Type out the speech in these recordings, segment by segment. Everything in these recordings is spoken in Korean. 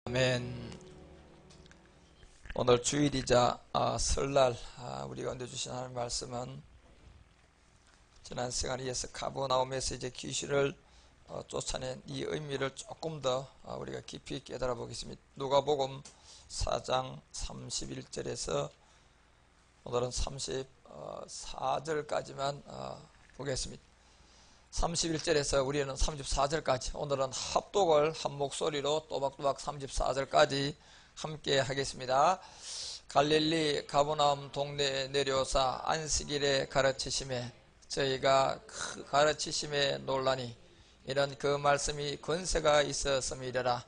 아멘. 오늘 주일이자 설날 우리 가운데 주신 하나님 말씀은 지난 시간에 이어서 가버나움에서 이제 귀신을 쫓아낸 이 의미를 조금 더 우리가 깊이 깨달아 보겠습니다. 누가복음 4장 31절에서 오늘은 34절까지만 보겠습니다. 31절에서 우리는 34절까지, 오늘은 합독을 한 목소리로 또박또박 34절까지 함께 하겠습니다. 갈릴리 가버나움 동네에 내려오사 안식일에 가르치심에 저희가 가르치심에 놀라니 이런 그 말씀이 권세가 있었음이라.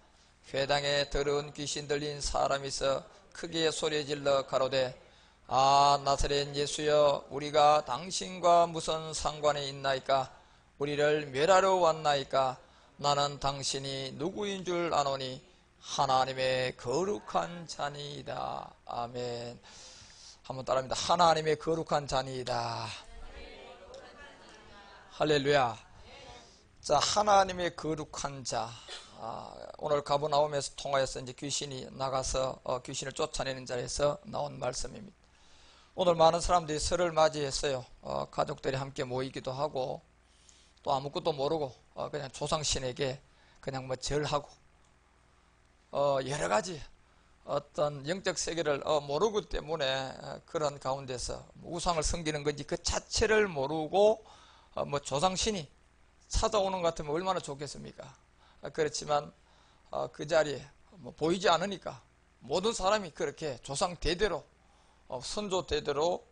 회당에 더러운 귀신 들린 사람이 있어 크게 소리질러 가로되 나사렛 예수여, 우리가 당신과 무슨 상관이 있나이까? 우리를 멸하러 왔나이까? 나는 당신이 누구인 줄 아노니 하나님의 거룩한 자니이다. 아멘. 한번 따라합니다. 하나님의 거룩한 자니이다. 할렐루야. 자, 하나님의 거룩한 자. 오늘 가버나움에서 통하여서 이제 귀신이 나가서 귀신을 쫓아내는 자리에서 나온 말씀입니다. 오늘 많은 사람들이 설을 맞이했어요. 가족들이 함께 모이기도 하고, 또 아무것도 모르고 그냥 조상신에게 그냥 절하고, 여러 가지 어떤 영적 세계를 모르기 때문에 그런 가운데서 우상을 섬기는 건지 그 자체를 모르고 조상신이 찾아오는 것 같으면 얼마나 좋겠습니까? 그렇지만 그 자리에 보이지 않으니까 모든 사람이 그렇게 조상 대대로 선조 대대로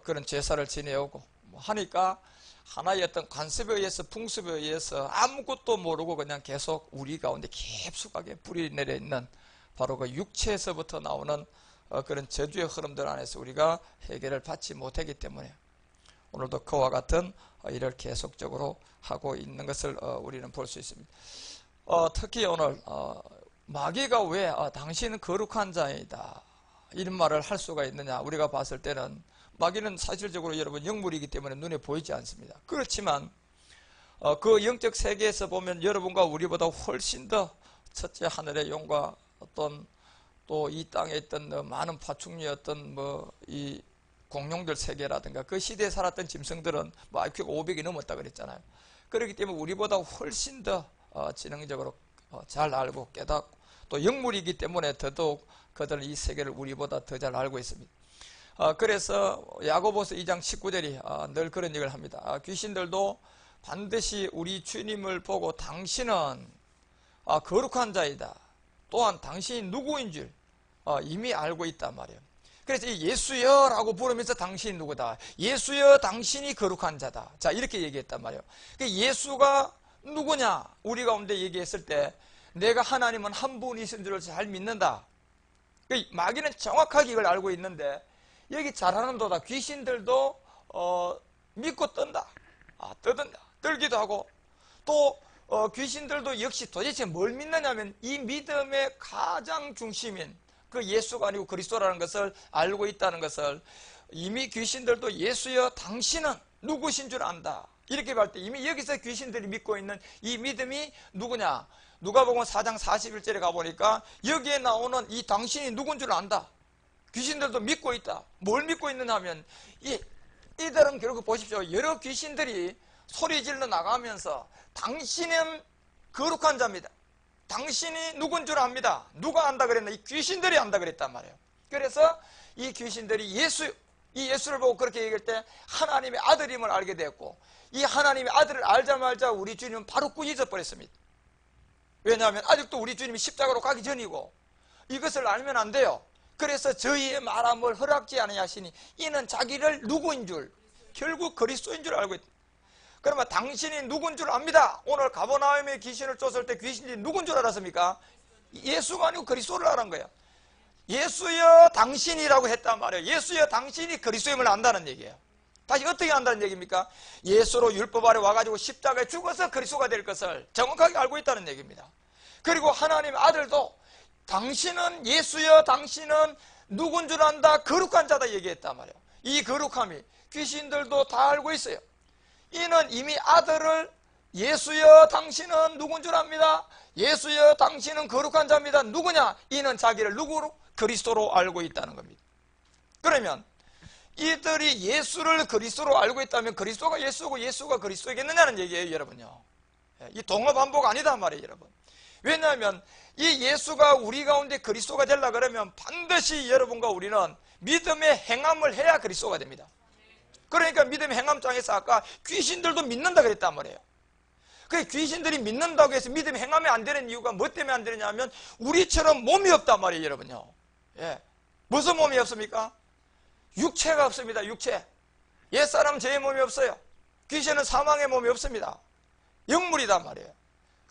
그런 제사를 지내오고 하니까 하나의 어떤 관습에 의해서, 풍습에 의해서 아무것도 모르고 그냥 계속 우리 가운데 깊숙하게 뿌리 내려 있는 바로 그 육체에서부터 나오는 그런 저주의 흐름들 안에서 우리가 해결을 받지 못하기 때문에 오늘도 그와 같은 일을 계속적으로 하고 있는 것을 우리는 볼 수 있습니다. 특히 오늘 마귀가 왜 당신은 거룩한 자이다 이런 말을 할 수가 있느냐? 우리가 봤을 때는 마귀는 사실적으로 여러분 영물이기 때문에 눈에 보이지 않습니다. 그렇지만 그 영적 세계에서 보면 여러분과 우리보다 훨씬 더 첫째 하늘의 용과 어떤 또 이 땅에 있던 많은 파충류의 어떤 이 공룡들 세계라든가 그 시대에 살았던 짐승들은 IQ가 500이 넘었다 그랬잖아요. 그렇기 때문에 우리보다 훨씬 더 지능적으로 잘 알고 깨닫고 또 영물이기 때문에 더더욱 그들은 이 세계를 우리보다 더 잘 알고 있습니다. 그래서 야고보서 2장 19절이 늘 그런 얘기를 합니다. 귀신들도 반드시 우리 주님을 보고 당신은 거룩한 자이다, 또한 당신이 누구인 줄 이미 알고 있단 말이에요. 그래서 예수여 라고 부르면서 당신이 누구다, 예수여 당신이 거룩한 자다, 자 이렇게 얘기했단 말이에요. 예수가 누구냐 우리 가운데 얘기했을 때 내가 하나님은 한 분이신 줄을 잘 믿는다. 마귀는 정확하게 이걸 알고 있는데 여기 잘하는도다 귀신들도 믿고 뜬다, 떠든다, 떨기도 하고, 또 귀신들도 역시 도대체 뭘 믿느냐면 이 믿음의 가장 중심인 그 예수가 아니고 그리스도라는 것을 알고 있다는 것을, 이미 귀신들도 예수여 당신은 누구신 줄 안다 이렇게 말 때 이미 여기서 귀신들이 믿고 있는 이 믿음이 누구냐? 누가복음 4장 41절에 가보니까 여기에 나오는 이 당신이 누군 줄 안다, 귀신들도 믿고 있다. 뭘 믿고 있느냐 하면 이들은 결국 보십시오. 여러 귀신들이 소리 질러 나가면서 당신은 거룩한 자입니다, 당신이 누군 줄 압니다. 누가 안다 그랬나? 이 귀신들이 안다 그랬단 말이에요. 그래서 이 귀신들이 이 예수를 보고 그렇게 얘기할 때 하나님의 아들임을 알게 되었고, 이 하나님의 아들을 알자마자 우리 주님은 바로 꾸짖어 버렸습니다. 왜냐하면 아직도 우리 주님이 십자가로 가기 전이고 이것을 알면 안 돼요. 그래서 저희의 말함을 허락지 아니하시니 이는 자기를 누구인 줄, 결국 그리스도인 줄 알고 있다. 그러면 당신이 누군 줄 압니다. 오늘 가버나움의 귀신을 쫓을 때 귀신이 누군 줄 알았습니까? 예수가 아니고 그리스도를 알은 거예요. 예수여 당신이라고 했단 말이에요. 예수여 당신이 그리스도임을 안다는 얘기예요. 다시 어떻게 안다는 얘기입니까? 예수로 율법 아래 와가지고 십자가에 죽어서 그리스도가 될 것을 정확하게 알고 있다는 얘기입니다. 그리고 하나님의 아들도 당신은 예수여 당신은 누군 줄 안다, 거룩한 자다 얘기했단 말이에요. 이 거룩함이 귀신들도 다 알고 있어요. 이는 이미 아들을 예수여 당신은 누군 줄 압니다. 예수여 당신은 거룩한 자입니다. 누구냐? 이는 자기를 누구로? 그리스도로 알고 있다는 겁니다. 그러면 이들이 예수를 그리스도로 알고 있다면 그리스도가 예수고 예수가 그리스도이겠느냐는 얘기예요, 여러분요. 이 동어 반복 아니다 말이에요, 여러분. 왜냐하면 이 예수가 우리 가운데 그리스도가 되려 그러면 반드시 여러분과 우리는 믿음의 행함을 해야 그리스도가 됩니다. 그러니까 믿음의 행함장에서 아까 귀신들도 믿는다 그랬단 말이에요. 그 귀신들이 믿는다고 해서 믿음의 행함이 안 되는 이유가 뭐 때문에 안 되느냐면 우리처럼 몸이 없단 말이에요, 여러분요. 예. 무슨 몸이 없습니까? 육체가 없습니다. 육체. 옛사람 죄의 몸이 없어요. 귀신은 사망의 몸이 없습니다. 영물이단 말이에요.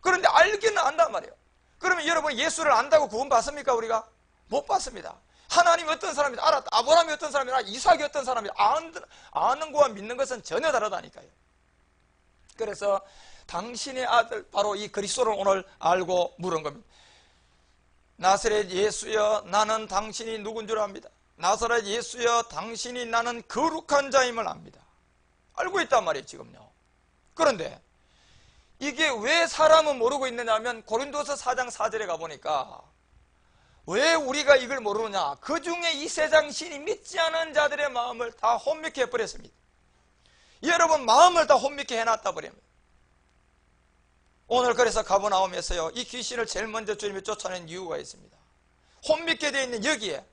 그런데 알기는 안단 말이에요. 그러면 여러분 예수를 안다고 구원 받습니까? 우리가? 못 받습니다. 하나님이 어떤 사람이다 알았다. 아브라함이 어떤 사람이다. 이삭이 어떤 사람이다. 아는 것과 믿는 것은 전혀 다르다니까요. 그래서 당신의 아들 바로 이 그리스도를 오늘 알고 물은 겁니다. 나사렛 예수여 나는 당신이 누군 줄 압니다. 나사렛 예수여 당신이 나는 거룩한 자임을 압니다. 알고 있단 말이에요, 지금요. 그런데 이게 왜 사람은 모르고 있느냐 하면 고린도서 4장 4절에 가보니까 왜 우리가 이걸 모르느냐, 그 중에 이 세상 신이 믿지 않은 자들의 마음을 다 혼미케 해버렸습니다. 여러분 마음을 다 혼미케 해놨다 버립니다. 오늘 그래서 가버나움에서요 이 귀신을 제일 먼저 주님이 쫓아낸 이유가 있습니다. 혼미케 되어 있는 여기에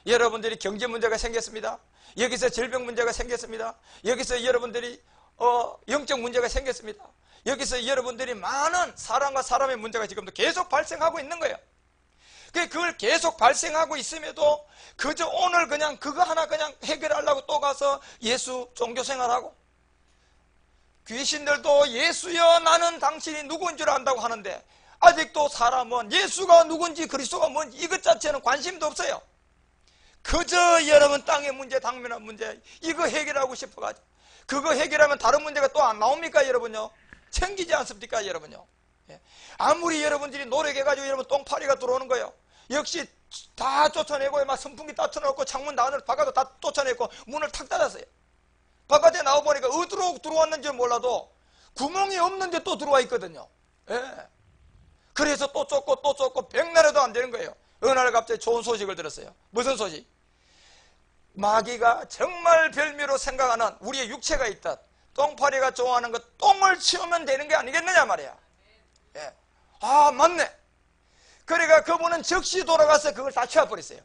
여러분들이 경제 문제가 생겼습니다. 여기서 질병 문제가 생겼습니다. 여기서 여러분들이 영적 문제가 생겼습니다. 여기서 여러분들이 많은 사람과 사람의 문제가 지금도 계속 발생하고 있는 거예요. 그걸 계속 발생하고 있음에도 그저 오늘 그냥 그거 하나 그냥 해결하려고 또 가서 예수 종교생활하고, 귀신들도 예수여 나는 당신이 누구인 줄 안다고 하는데 아직도 사람은 예수가 누군지 그리스도가 뭔지 이것 자체는 관심도 없어요. 그저 여러분 땅의 문제, 당면한 문제 이거 해결하고 싶어가지고, 그거 해결하면 다른 문제가 또 안 나옵니까 여러분요? 챙기지 않습니까 여러분요? 아무리 여러분들이 노력해가지고 여러분 똥파리가 들어오는 거예요. 역시 다 쫓아내고 막 선풍기 다 틀어놓고 창문 나를 바깥으로 다 쫓아내고 문을 탁 닫았어요. 바깥에 나와보니까 어디로 들어왔는지 몰라도 구멍이 없는데 또 들어와 있거든요. 예. 그래서 또 쫓고 백날에도 안 되는 거예요. 어느 날 갑자기 좋은 소식을 들었어요. 무슨 소식? 마귀가 정말 별미로 생각하는 우리의 육체가 있듯 똥파리가 좋아하는 것 똥을 치우면 되는 게 아니겠느냐 말이야. 예. 아 맞네. 그러니까 그분은 즉시 돌아가서 그걸 다 치워버렸어요.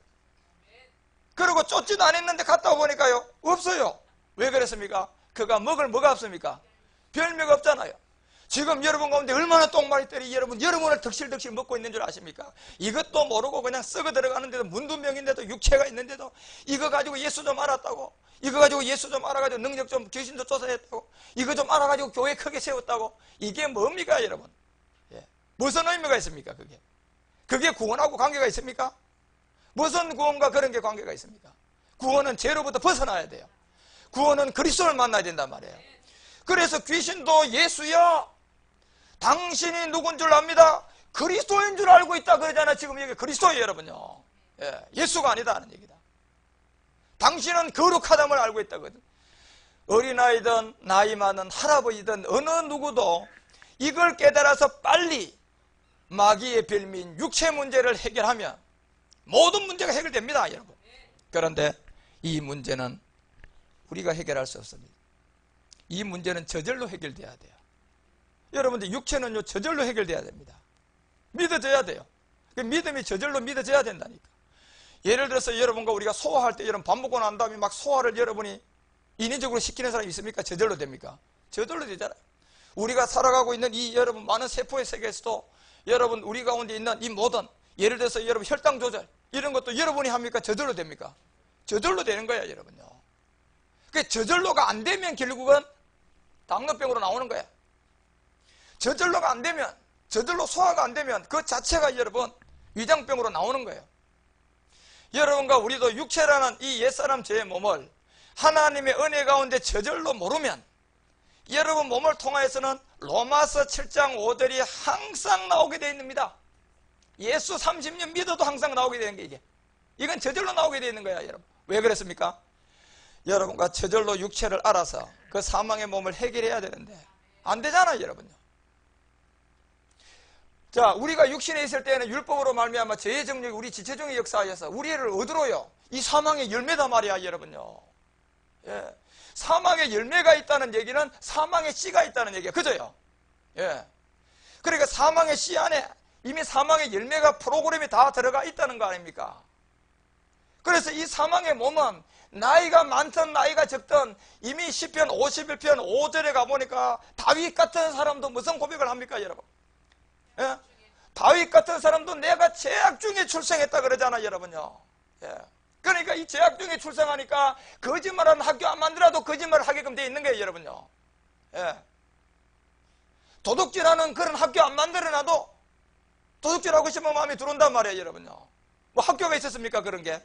그리고 쫓지도 않았는데 갔다 보니까요 없어요. 왜 그랬습니까? 그가 먹을 뭐가 없습니까? 별미가 없잖아요. 지금 여러분 가운데 얼마나 똥마리들이 여러분을 덕실덕실 먹고 있는 줄 아십니까? 이것도 모르고 그냥 썩어 들어가는데도 문두명인데도 육체가 있는데도 이거 가지고 예수 좀 알았다고, 이거 가지고 예수 좀 알아가지고 능력 좀 귀신도 쫓아냈다고, 이거 좀 알아가지고 교회 크게 세웠다고. 이게 뭡니까 여러분? 예. 무슨 의미가 있습니까? 그게 구원하고 관계가 있습니까? 무슨 구원과 그런 게 관계가 있습니까? 구원은 죄로부터 벗어나야 돼요. 구원은 그리스도를 만나야 된단 말이에요. 그래서 귀신도 예수여 당신이 누군 줄 압니다. 그리스도인 줄 알고 있다 그러잖아요. 지금 여기 그리스도예요 여러분요. 예, 예수가 아니다 하는 얘기다. 당신은 거룩하다을 알고 있다거든. 어린아이든 나이 많은 할아버지든 어느 누구도 이걸 깨달아서 빨리 마귀의 별미인 육체 문제를 해결하면 모든 문제가 해결됩니다 여러분. 그런데 이 문제는 우리가 해결할 수 없습니다. 이 문제는 저절로 해결돼야 돼요. 여러분들 육체는요 저절로 해결돼야 됩니다. 믿어져야 돼요. 그 믿음이 저절로 믿어져야 된다니까. 예를 들어서 여러분과 우리가 소화할 때 여러분 밥 먹고 난 다음에 막 소화를 여러분이 인위적으로 시키는 사람이 있습니까? 저절로 됩니까? 저절로 되잖아요. 우리가 살아가고 있는 이 여러분 많은 세포의 세계에서도 여러분 우리 가운데 있는 이 모든 예를 들어서 여러분 혈당 조절 이런 것도 여러분이 합니까? 저절로 됩니까? 저절로 되는 거야 여러분요. 그 저절로가 안 되면 결국은 당뇨병으로 나오는 거야. 저절로가 안 되면, 저절로 소화가 안 되면 그 자체가 여러분 위장병으로 나오는 거예요. 여러분과 우리도 육체라는 이 옛사람 죄의 몸을 하나님의 은혜 가운데 저절로 모르면 여러분 몸을 통하여서는 로마서 7장 5절이 항상 나오게 되어 있습니다. 예수 30년 믿어도 항상 나오게 되는 게 이건 저절로 나오게 되어 있는 거야 여러분. 왜 그랬습니까? 여러분과 저절로 육체를 알아서 그 사망의 몸을 해결해야 되는데 안 되잖아요 여러분요. 자, 우리가 육신에 있을 때는 율법으로 말미암아 죄의 정력이 우리 지체중의 역사하여서 우리를 어디로요? 이 사망의 열매다 말이야, 여러분요. 예. 사망의 열매가 있다는 얘기는 사망의 씨가 있다는 얘기야. 그죠요? 예. 그러니까 사망의 씨 안에 이미 사망의 열매가 프로그램이 다 들어가 있다는 거 아닙니까? 그래서 이 사망의 몸은 나이가 많든 나이가 적든 이미 시편 51편 5절에 가보니까 다윗 같은 사람도 무슨 고백을 합니까, 여러분? 예? 다윗 같은 사람도 내가 죄악 중에 출생했다 그러잖아, 여러분요. 예. 그러니까 이 죄악 중에 출생하니까 거짓말하는 학교 안 만들어도 거짓말을 하게끔 돼 있는 거예요, 여러분요. 예. 도둑질하는 그런 학교 안 만들어놔도 도둑질하고 싶은 마음이 들어온단 말이에요, 여러분요. 뭐 학교가 있었습니까, 그런 게?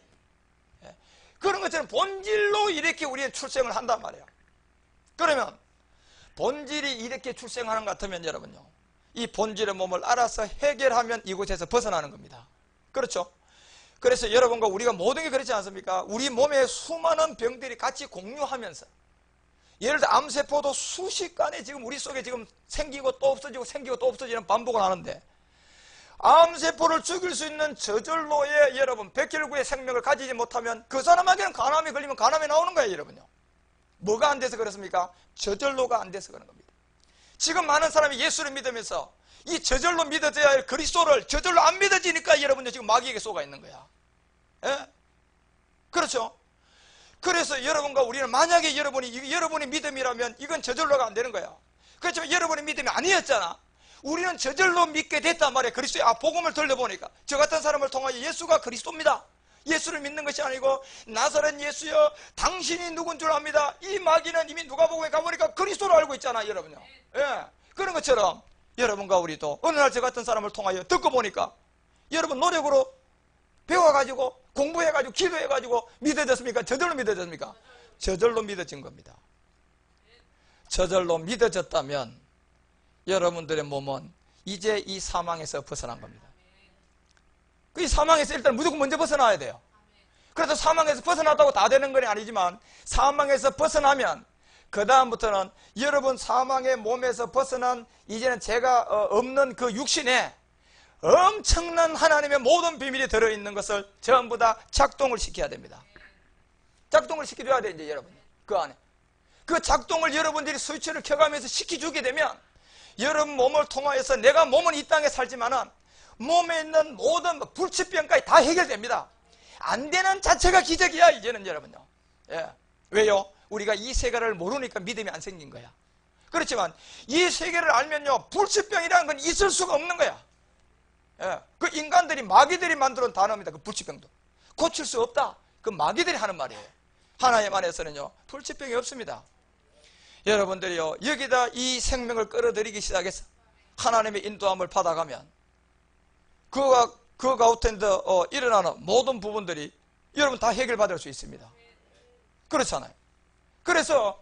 예. 그런 것처럼 본질로 이렇게 우리는 출생을 한단 말이에요. 그러면 본질이 이렇게 출생하는 것 같으면 여러분요, 이 본질의 몸을 알아서 해결하면 이곳에서 벗어나는 겁니다. 그렇죠? 그래서 여러분과 우리가 모든 게 그렇지 않습니까? 우리 몸에 수많은 병들이 같이 공유하면서, 예를 들어 암세포도 수십간에 지금 우리 속에 지금 생기고 또 없어지고 생기고 또 없어지는 반복을 하는데, 암세포를 죽일 수 있는 저절로의 여러분 백혈구의 생명을 가지지 못하면 그 사람에게는 간암이 걸리면 간암이 나오는 거예요, 여러분요. 뭐가 안 돼서 그렇습니까? 저절로가 안 돼서 그런 겁니다. 지금 많은 사람이 예수를 믿으면서 이 저절로 믿어져야 할 그리스도를 저절로 안 믿어지니까 여러분들 지금 마귀에게 쏘가 있는 거야. 예? 그렇죠? 그래서 여러분과 우리는 만약에 여러분이 믿음이라면 이건 저절로가 안 되는 거야. 그렇지만 여러분의 믿음이 아니었잖아. 우리는 저절로 믿게 됐단 말이야. 그리스도의 복음을 들려보니까 저 같은 사람을 통하여 예수가 그리스도입니다. 예수를 믿는 것이 아니고 나사렛 예수여 당신이 누군 줄 압니다. 이 마귀는 이미 누가복음에 가보니까 그리스도로 알고 있잖아, 여러분요. 예. 그런 것처럼 여러분과 우리도 어느 날 저 같은 사람을 통하여 듣고 보니까 여러분 노력으로 배워가지고 공부해가지고 기도해가지고 믿어졌습니까? 저절로 믿어졌습니까? 저절로 믿어진 겁니다. 저절로 믿어졌다면 여러분들의 몸은 이제 이 사망에서 벗어난 겁니다. 이 사망에서 일단 무조건 먼저 벗어나야 돼요. 그래도 사망에서 벗어났다고 다 되는 건 아니지만 사망에서 벗어나면 그 다음부터는 여러분 사망의 몸에서 벗어난 이제는 죄가 없는 그 육신에 엄청난 하나님의 모든 비밀이 들어있는 것을 전부 다 작동을 시켜야 됩니다. 작동을 시켜줘야 돼, 이제 여러분. 그 안에. 그 작동을 여러분들이 스위치를 켜가면서 시켜주게 되면 여러분 몸을 통하여서 내가 몸은 이 땅에 살지만은 몸에 있는 모든 불치병까지 다 해결됩니다. 안 되는 자체가 기적이야, 이제는 여러분요. 예. 왜요? 우리가 이 세계를 모르니까 믿음이 안 생긴 거야. 그렇지만 이 세계를 알면요, 불치병이라는 건 있을 수가 없는 거야. 예. 그 인간들이 마귀들이 만들어온 단어입니다. 그 불치병도 고칠 수 없다. 그 마귀들이 하는 말이에요. 하나님 안에서는요 불치병이 없습니다. 여러분들이요 여기다 이 생명을 끌어들이기 시작해서 하나님의 인도함을 받아가면 그 가운데 일어나는 모든 부분들이 여러분 다 해결받을 수 있습니다. 그렇잖아요. 그래서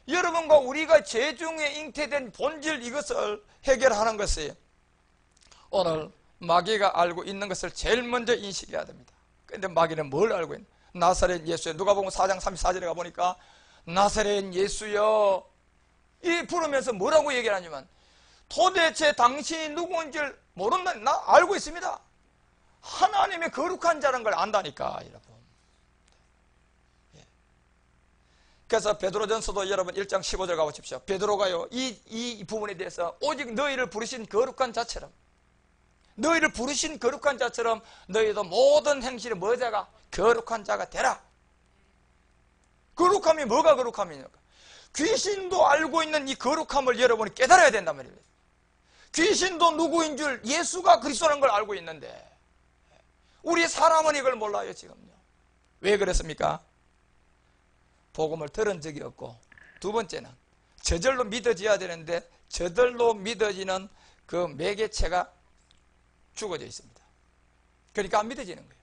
여러분과 우리가 죄 중에 잉태된 본질 이것을 해결하는 것이 오늘 마귀가 알고 있는 것을 제일 먼저 인식해야 됩니다. 그런데 마귀는 뭘 알고 있는? 나사렛 예수여. 누가복음 4장 34절에 가보니까 나사렛 예수여 이 부르면서 뭐라고 얘기를 하냐면 도대체 당신이 누구인지 모른다. 나 알고 있습니다. 하나님의 거룩한 자라는 걸 안다니까, 여러분. 그래서 베드로전서도 여러분 1장 15절 가보십시오. 베드로가요 이 부분에 대해서 오직 너희를 부르신 거룩한 자처럼 너희를 부르신 거룩한 자처럼 너희도 모든 행실에 뭐자가 거룩한 자가 되라. 거룩함이 뭐가 거룩함이니까? 귀신도 알고 있는 이 거룩함을 여러분이 깨달아야 된단 말이에요. 귀신도 누구인 줄 예수가 그리스도라는 걸 알고 있는데 우리 사람은 이걸 몰라요, 지금요. 왜 그랬습니까? 복음을 들은 적이 없고, 두 번째는 저절로 믿어져야 되는데 저절로 믿어지는 그 매개체가 죽어져 있습니다. 그러니까 안 믿어지는 거예요.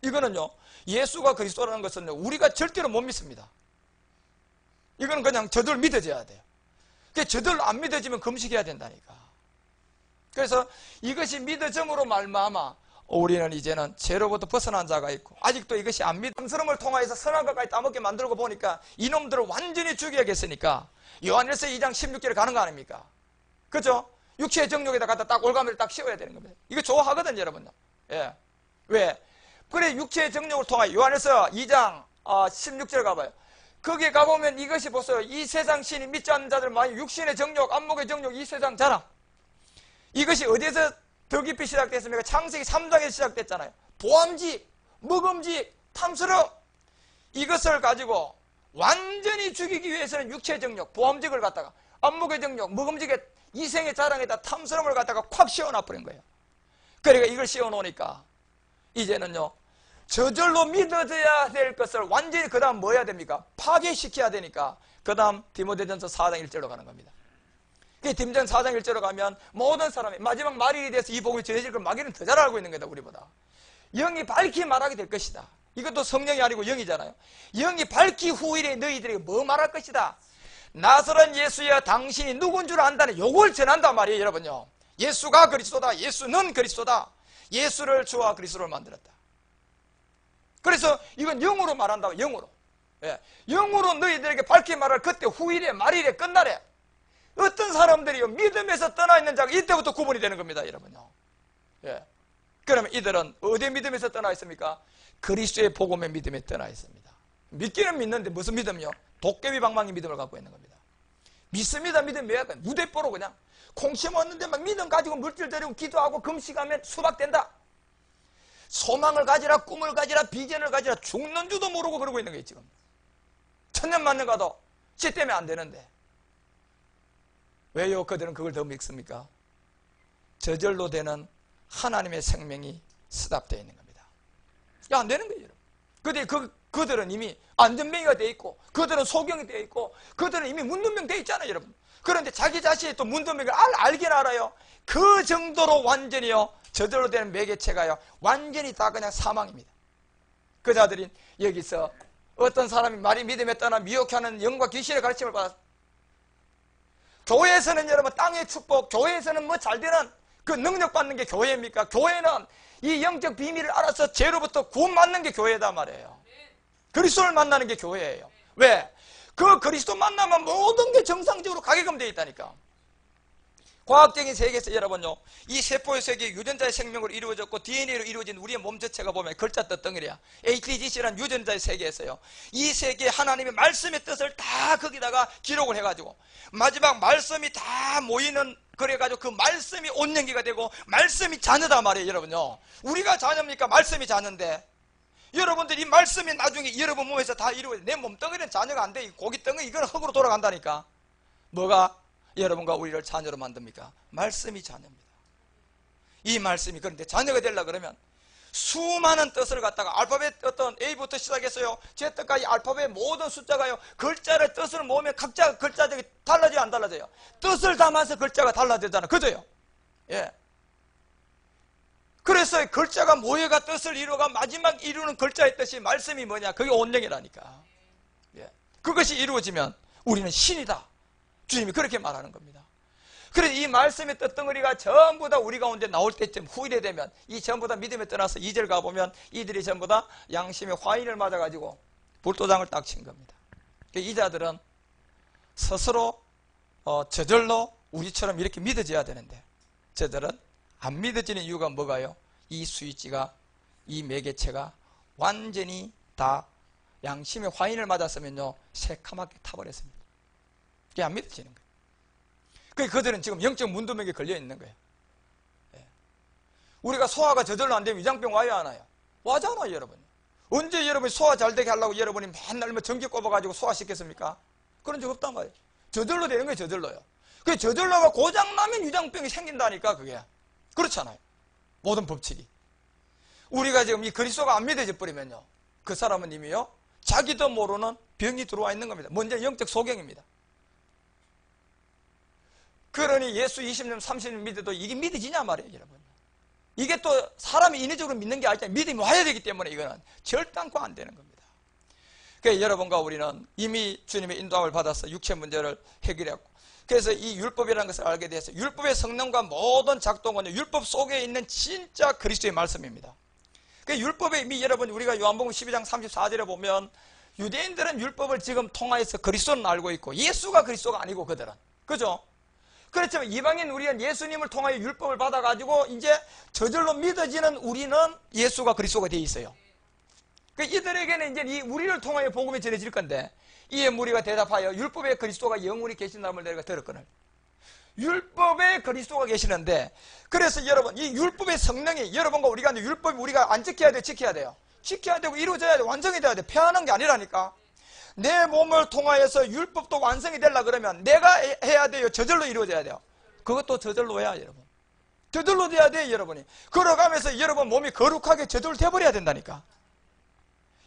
이거는요 예수가 그리스도라는 것은 우리가 절대로 못 믿습니다. 이거는 그냥 저절로 믿어져야 돼요. 저절로 안 믿어지면 금식해야 된다니까. 그래서 이것이 믿어짐으로 말미암아 우리는 이제는 죄로부터 벗어난 자가 있고, 아직도 이것이 안 믿음 스러움을 통하여서 선한 것까지 따먹게 만들고 보니까 이놈들을 완전히 죽여야겠으니까 요한일서 2장 16절에 가는 거 아닙니까? 그죠? 육체의 정욕에다 갖다 딱 올가미를 딱 씌워야 되는 겁니다. 이거 좋아하거든요, 여러분요. 예. 왜? 그래, 육체의 정욕을 통하여 요한에서 2장 16절 가봐요. 거기에 가보면 이것이 보세요. 이 세상 신이 믿지 않는 자들 많이 육신의 정욕, 안목의 정욕, 이 세상 자랑. 이것이 어디에서 더 깊이 시작됐습니까? 창세기 3장에서 시작됐잖아요. 보암직, 먹음직, 탐스러움. 이것을 가지고 완전히 죽이기 위해서는 육체의 정욕, 보암직을 갖다가 안목의 정욕, 먹음직의 이생의 자랑에다 탐스러움을 갖다가 콱 씌워놔버린 거예요. 그러니까 이걸 씌워놓으니까 이제는요, 저절로 믿어져야 될 것을 완전히 그 다음 뭐 해야 됩니까? 파괴시켜야 되니까 그 다음 디모데전서 4장 1절로 가는 겁니다. 디모데전서 4장 1절로 가면 모든 사람이 마지막 말일이 돼서 이 복이 전해질 걸 마귀는 더 잘 알고 있는 거다, 우리보다. 영이 밝히 말하게 될 것이다. 이것도 성령이 아니고 영이잖아요. 영이 밝히 후일에 너희들에게 뭐 말할 것이다. 나사렛 예수여 당신이 누군 줄 안다는 요걸 전한단 말이에요, 여러분요. 예수가 그리스도다. 예수는 그리스도다. 예수를 주와 그리스도를 만들었다. 그래서 이건 영으로 말한다. 영으로. 예. 영으로 너희들에게 밝히 말할 그때 후일에 말일에 끝날에 어떤 사람들이 믿음에서 떠나 있는 자가 이때부터 구분이 되는 겁니다, 여러분요. 예. 그러면 이들은 어디에 믿음에서 떠나 있습니까? 그리스도의 복음의 믿음에 떠나 있습니다. 믿기는 믿는데 무슨 믿음이요? 도깨비 방망이 믿음을 갖고 있는 겁니다. 믿습니다. 믿음 왜 할까요? 무대뽀로 그냥 콩 심었는데 막 믿음 가지고 물질 들이고 기도하고 금식하면 수박된다. 소망을 가지라, 꿈을 가지라, 비전을 가지라. 죽는 줄도 모르고 그러고 있는 거예요, 지금. 천년 만년 가도 지 때문에 안 되는데. 왜요? 그들은 그걸 더 믿습니까? 저절로 되는 하나님의 생명이 스답되어 있는 겁니다. 야, 안 되는 거예요, 여러분. 그들은 이미 안전병이가 되어 있고, 그들은 소경이 되어 있고, 그들은 이미 문둥병 되어 있잖아요, 여러분. 그런데 자기 자신이 또 문둥병을 알긴 알아요. 그 정도로 완전히요, 저절로 되는 매개체가요, 완전히 다 그냥 사망입니다. 그 자들이 여기서 어떤 사람이 말이 믿음에 떠나 미혹하는 영과 귀신의 가르침을 받았어요. 교회에서는 여러분 땅의 축복, 교회에서는 뭐 잘되는 그 능력 받는 게 교회입니까? 교회는 이 영적 비밀을 알아서 죄로부터 구원받는 게 교회다 말이에요. 그리스도를 만나는 게 교회예요. 왜? 그 그리스도 만나면 모든 게 정상적으로 가게끔 되어 있다니까. 과학적인 세계에서 여러분요, 이 세포의 세계 유전자의 생명으로 이루어졌고 DNA로 이루어진 우리의 몸 자체가 보면 글자 뜻덩이래야. HTGC라는 유전자의 세계에서요, 이 세계 하나님의 말씀의 뜻을 다 거기다가 기록을 해가지고 마지막 말씀이 다 모이는, 그래가지고 그 말씀이 온연기가 되고 말씀이 자녀다 말이에요, 여러분요. 우리가 자녀입니까? 말씀이 자녀인데 여러분들 이 말씀이 나중에 여러분 몸에서 다 이루어져. 내 몸덩이는 자녀가 안 돼. 고깃덩이 이건 흙으로 돌아간다니까. 뭐가 여러분과 우리를 자녀로 만듭니까? 말씀이 자녀입니다. 이 말씀이, 그런데 자녀가 되려고 그러면 수많은 뜻을 갖다가 알파벳 어떤 A부터 시작해서요 Z까지 알파벳 모든 숫자가요 글자를 뜻을 모으면 각자 글자들이 달라져요, 안 달라져요? 뜻을 담아서 글자가 달라지잖아요, 그죠요? 예. 그래서 글자가 모여가 뜻을 이루어가 마지막 이루는 글자의 뜻이 말씀이 뭐냐? 그게 온영이라니까. 예. 그것이 이루어지면 우리는 신이다. 주님이 그렇게 말하는 겁니다. 그래서 이 말씀의 뜻덩어리가 전부 다 우리 가운데 나올 때쯤 후일에 되면 이 전부 다 믿음에 떠나서 2절 가보면 이들이 전부 다 양심의 화인을 맞아가지고 불도장을 딱 친 겁니다. 이 자들은 스스로 저절로 우리처럼 이렇게 믿어져야 되는데 저들은 안 믿어지는 이유가 뭐가요? 이 스위치가, 이 매개체가 완전히 다 양심의 화인을 맞았으면요 새카맣게 타버렸습니다. 그게 안 믿어지는 거예요. 그러니까 그들은 지금 영적 문두병에 걸려 있는 거예요. 예. 우리가 소화가 저절로 안 되면 위장병 와야 하나요? 와잖아요, 여러분. 언제 여러분이 소화 잘 되게 하려고 여러분이 맨날 뭐 전기 꼽아가지고 소화시켰습니까? 그런 적 없단 말이에요. 저절로 되는 거예요, 저절로요. 그 저절로가 고장나면 위장병이 생긴다니까, 그게. 그렇잖아요. 모든 법칙이. 우리가 지금 이 그리스도가 안 믿어져 버리면요, 그 사람은 이미요 자기도 모르는 병이 들어와 있는 겁니다. 먼저 영적 소경입니다. 그러니 예수 20년 30년 믿어도 이게 믿어지냐 말이에요, 여러분. 이게 또 사람이 인위적으로 믿는 게 아니라 믿음이 와야 되기 때문에 이거는 절단코 안 되는 겁니다. 그래서 여러분과 우리는 이미 주님의 인도함을 받아서 육체 문제를 해결했고, 그래서 이 율법이라는 것을 알게 돼서 율법의 성능과 모든 작동은 율법 속에 있는 진짜 그리스도의 말씀입니다. 그 율법에 이미 여러분 우리가 요한복음 12장 34절에 보면 유대인들은 율법을 지금 통하여서 그리스도는 알고 있고 예수가 그리스도가 아니고 그들은, 그죠? 그렇지만 이방인 우리는 예수님을 통하여 율법을 받아가지고 이제 저절로 믿어지는 우리는 예수가 그리스도가 되어 있어요. 그 이들에게는 이제 이 우리를 통하여 복음이 전해질 건데, 이에 무리가 대답하여 율법의 그리스도가 영원히 계신다는 내가 들었거늘. 율법에 그리스도가 계시는데, 그래서 여러분 이 율법의 성능이 여러분과 우리가 율법 우리가 안 지켜야 돼, 지켜야 돼요. 지켜야 되고 이루어져야 돼, 완성이 돼야 돼. 폐하는 게 아니라니까. 내 몸을 통하여서 율법도 완성이 되려 그러면 내가 해야 돼요, 저절로 이루어져야 돼요. 그것도 저절로 해야 여러분. 저절로 돼야 돼요, 여러분이. 걸어가면서 여러분 몸이 거룩하게 저절로 돼버려야 된다니까.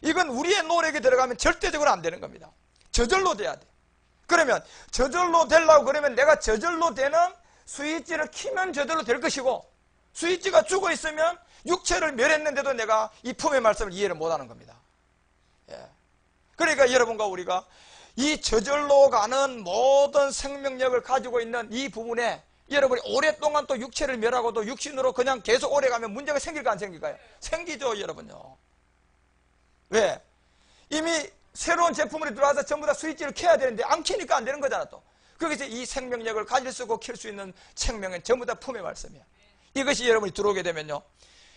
이건 우리의 노력이 들어가면 절대적으로 안 되는 겁니다. 저절로 돼야 돼. 그러면 저절로 되려고 그러면 내가 저절로 되는 스위치를 키면 저절로 될 것이고, 스위치가 죽어 있으면 육체를 멸했는데도 내가 이 품의 말씀을 이해를 못하는 겁니다. 예. 그러니까 여러분과 우리가 이 저절로 가는 모든 생명력을 가지고 있는 이 부분에 여러분이 오랫동안 또 육체를 멸하고도 육신으로 그냥 계속 오래 가면 문제가 생길까 안 생길까요? 생기죠, 여러분요. 왜? 이미 새로운 제품으로 들어와서 전부 다 스위치를 켜야 되는데 안 켜니까 안 되는 거잖아 또. 거기서 이 생명력을 가질 수 있고 켤 수 있는 생명은 전부 다 품의 말씀이야. 이것이 여러분이 들어오게 되면요,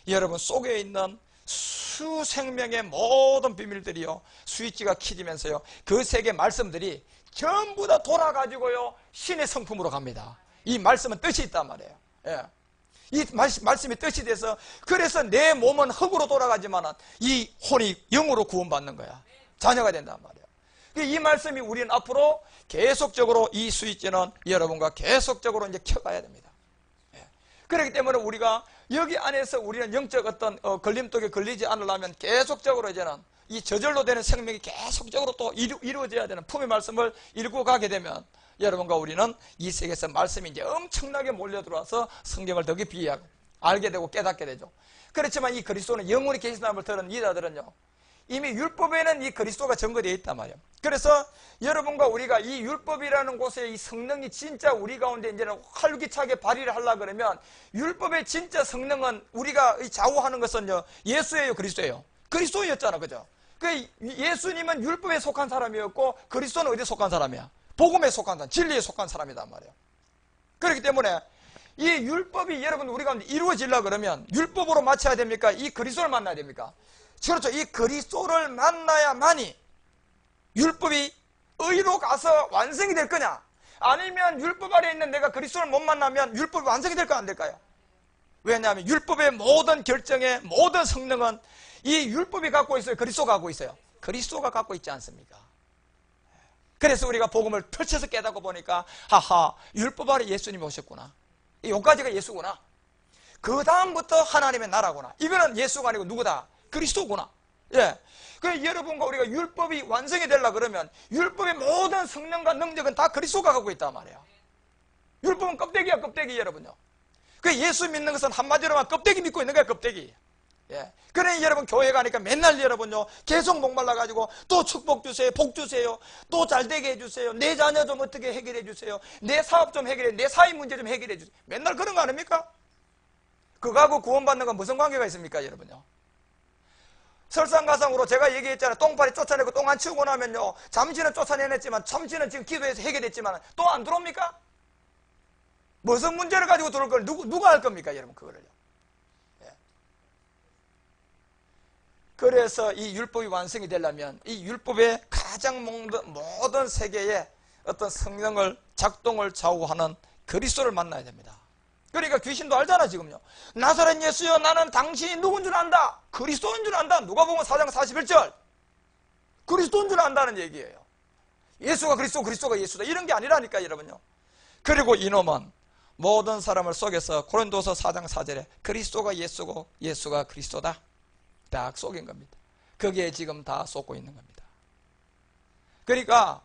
여러분 속에 있는 수생명의 모든 비밀들이요, 스위치가 켜지면서요, 그 세계 말씀들이 전부 다 돌아가지고요 신의 성품으로 갑니다. 이 말씀은 뜻이 있단 말이에요. 예. 이 말씀이 뜻이 돼서, 그래서 내 몸은 흙으로 돌아가지만 이 혼이 영으로 구원받는 거야. 자녀가 된단 말이에요. 이 말씀이 우리는 앞으로 계속적으로 이 스위치는 여러분과 계속적으로 이제 켜가야 됩니다. 예. 그렇기 때문에 우리가 여기 안에서 우리는 영적 어떤 걸림돌에 걸리지 않으려면 계속적으로 이제는 이 저절로 되는 생명이 계속적으로 또 이루어져야 되는 품의 말씀을 읽고 가게 되면 여러분과 우리는 이 세계에서 말씀이 이제 엄청나게 몰려 들어와서 성경을 더 깊이 이해하고 알게 되고 깨닫게 되죠. 그렇지만 이 그리스도는 영원히 계신다는 들은 이자들은요, 이미 율법에는 이 그리스도가 증거되어 있단 말이에요. 그래서 여러분과 우리가 이 율법이라는 곳에 이 성능이 진짜 우리 가운데 이제는 활기차게 발휘를 하려고 그러면, 율법의 진짜 성능은 우리가 좌우하는 것은요, 예수예요, 그리스도예요? 그리스도였잖아, 그죠? 그 예수님은 율법에 속한 사람이었고 그리스도는 어디에 속한 사람이야? 복음에 속한 사람, 진리에 속한 사람이란 말이에요. 그렇기 때문에 이 율법이 여러분 우리 가운데 이루어지려고 그러면 율법으로 맞춰야 됩니까? 이 그리스도를 만나야 됩니까? 그렇죠. 이 그리스도를 만나야만이 율법이 의로 가서 완성이 될 거냐, 아니면 율법 아래에 있는 내가 그리스도를 못 만나면 율법이 완성이 될까 안 될까요? 왜냐하면 율법의 모든 결정의 모든 성능은 이 율법이 갖고 있어요, 그리스도가 갖고 있어요? 그리스도가 갖고 있지 않습니까? 그래서 우리가 복음을 펼쳐서 깨닫고 보니까, 하하, 율법 아래 예수님이 오셨구나, 여기까지가 예수구나, 그 다음부터 하나님의 나라구나, 이거는 예수가 아니고 누구다? 그리스도구나. 예. 그 여러분과 우리가 율법이 완성이 되려고 그러면 율법의 모든 성능과 능력은 다 그리스도가 갖고 있단 말이에요. 율법은 껍데기야, 껍데기, 여러분요. 그 예수 믿는 것은 한마디로만 껍데기 믿고 있는 거야, 껍데기. 예. 그러니 여러분 교회 가니까 맨날 여러분요 계속 목말라가지고 또 축복 주세요, 복 주세요, 또 잘되게 해주세요, 내 자녀 좀 어떻게 해결해 주세요, 내 사업 좀 해결해, 내 사회 문제 좀 해결해 주세요. 맨날 그런 거 아닙니까? 그거하고 구원받는 건 무슨 관계가 있습니까, 여러분요? 설상가상으로 제가 얘기했잖아요. 똥파리 쫓아내고 똥 안 치우고 나면요, 잠시는 쫓아내냈지만 잠시는 지금 기도해서 해결했지만 또 안 들어옵니까? 무슨 문제를 가지고 들어올 걸 누가 할 겁니까, 여러분? 그거를요. 예. 그래서 이 율법이 완성이 되려면 이 율법의 가장 모든 세계의 어떤 성령을 작동을 좌우하는 그리스도를 만나야 됩니다. 그러니까 귀신도 알잖아, 지금요. 나사렛 예수여, 나는 당신이 누군 줄 안다. 그리스도인 줄 안다. 누가복음 4장 41절. 그리스도인 줄 안다는 얘기예요. 예수가 그리스도, 그리스도가 예수다, 이런 게 아니라니까, 여러분요. 그리고 이놈은 모든 사람을 속여서 고린도서 4장 4절에 그리스도가 예수고 예수가 그리스도다, 딱 속인 겁니다. 거기에 지금 다 쏟고 있는 겁니다. 그러니까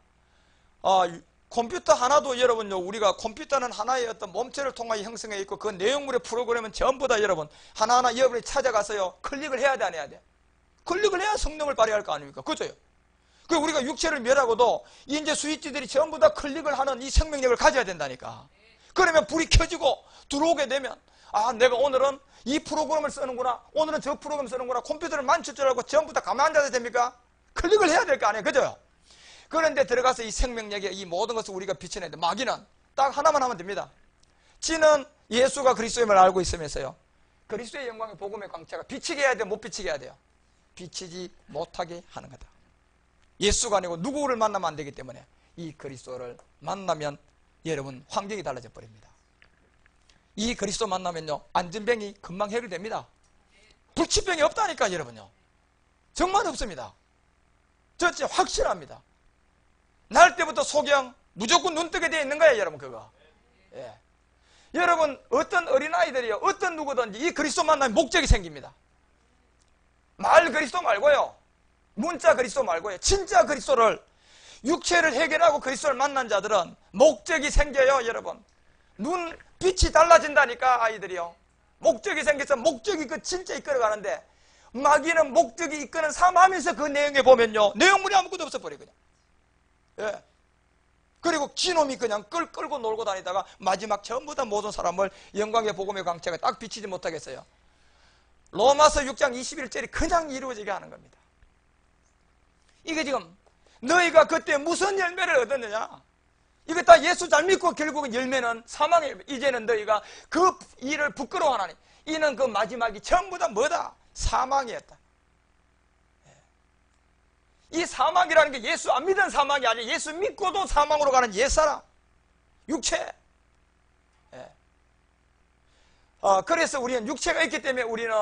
컴퓨터 하나도 여러분요, 우리가 컴퓨터는 하나의 어떤 몸체를 통하여 형성해 있고 그 내용물의 프로그램은 전부 다 여러분 하나하나 여러분이 찾아가서요 클릭을 해야 돼, 안 해야 돼? 클릭을 해야 성능을 발휘할 거 아닙니까? 그죠? 그 우리가 육체를 멸하고도 이제 스위치들이 전부 다 클릭을 하는 이 생명력을 가져야 된다니까. 그러면 불이 켜지고 들어오게 되면, 아, 내가 오늘은 이 프로그램을 쓰는구나, 오늘은 저 프로그램 쓰는구나, 컴퓨터를 만질 줄 알고 전부 다 가만 앉아야 됩니까? 클릭을 해야 될 거 아니에요, 그죠? 그런데 들어가서 이 생명력에 이 모든 것을 우리가 비춰내는데, 마귀는 딱 하나만 하면 됩니다. 지는 예수가 그리스도임을 알고 있으면서요, 그리스도의 영광의 복음의 광채가 비치게 해야 돼요? 못 비치게 해야 돼요? 비치지 못하게 하는 거다. 예수가 아니고 누구를 만나면 안 되기 때문에 이 그리스도를 만나면 여러분 환경이 달라져 버립니다. 이 그리스도 만나면요, 안전병이 금방 해결됩니다. 불치병이 없다니까 여러분요. 정말 없습니다. 저 진짜 확실합니다. 날 때부터 소경 무조건 눈뜨게 되어 있는 거예요, 여러분. 그거. 예. 여러분, 어떤 어린아이들이요, 어떤 누구든지 이 그리스도 만나면 목적이 생깁니다. 말 그리스도 말고요, 문자 그리스도 말고요, 진짜 그리스도를, 육체를 해결하고 그리스도를 만난 자들은 목적이 생겨요, 여러분. 눈빛이 달라진다니까, 아이들이요. 목적이 생겨서 목적이 그 진짜 이끌어가는데, 마귀는 목적이 이끄는 삶 하면서 그 내용에 보면요, 내용물이 아무것도 없어버려요, 그냥. 예. 그리고 지놈이 그냥 끌고 놀고 다니다가 마지막 전부 다 모든 사람을 영광의 복음의 광채가 딱 비치지 못하겠어요. 로마서 6장 21절이 그냥 이루어지게 하는 겁니다. 이게 지금 너희가 그때 무슨 열매를 얻었느냐? 이거 다 예수 잘 믿고 결국은 열매는 사망이에요. 이제는 너희가 그 일을 부끄러워하나니 이는 그 마지막이 전부 다 뭐다? 사망이었다. 이 사망이라는 게 예수 안 믿은 사망이 아니라 예수 믿고도 사망으로 가는 옛사람, 육체. 그래서 우리는 육체가 있기 때문에 우리는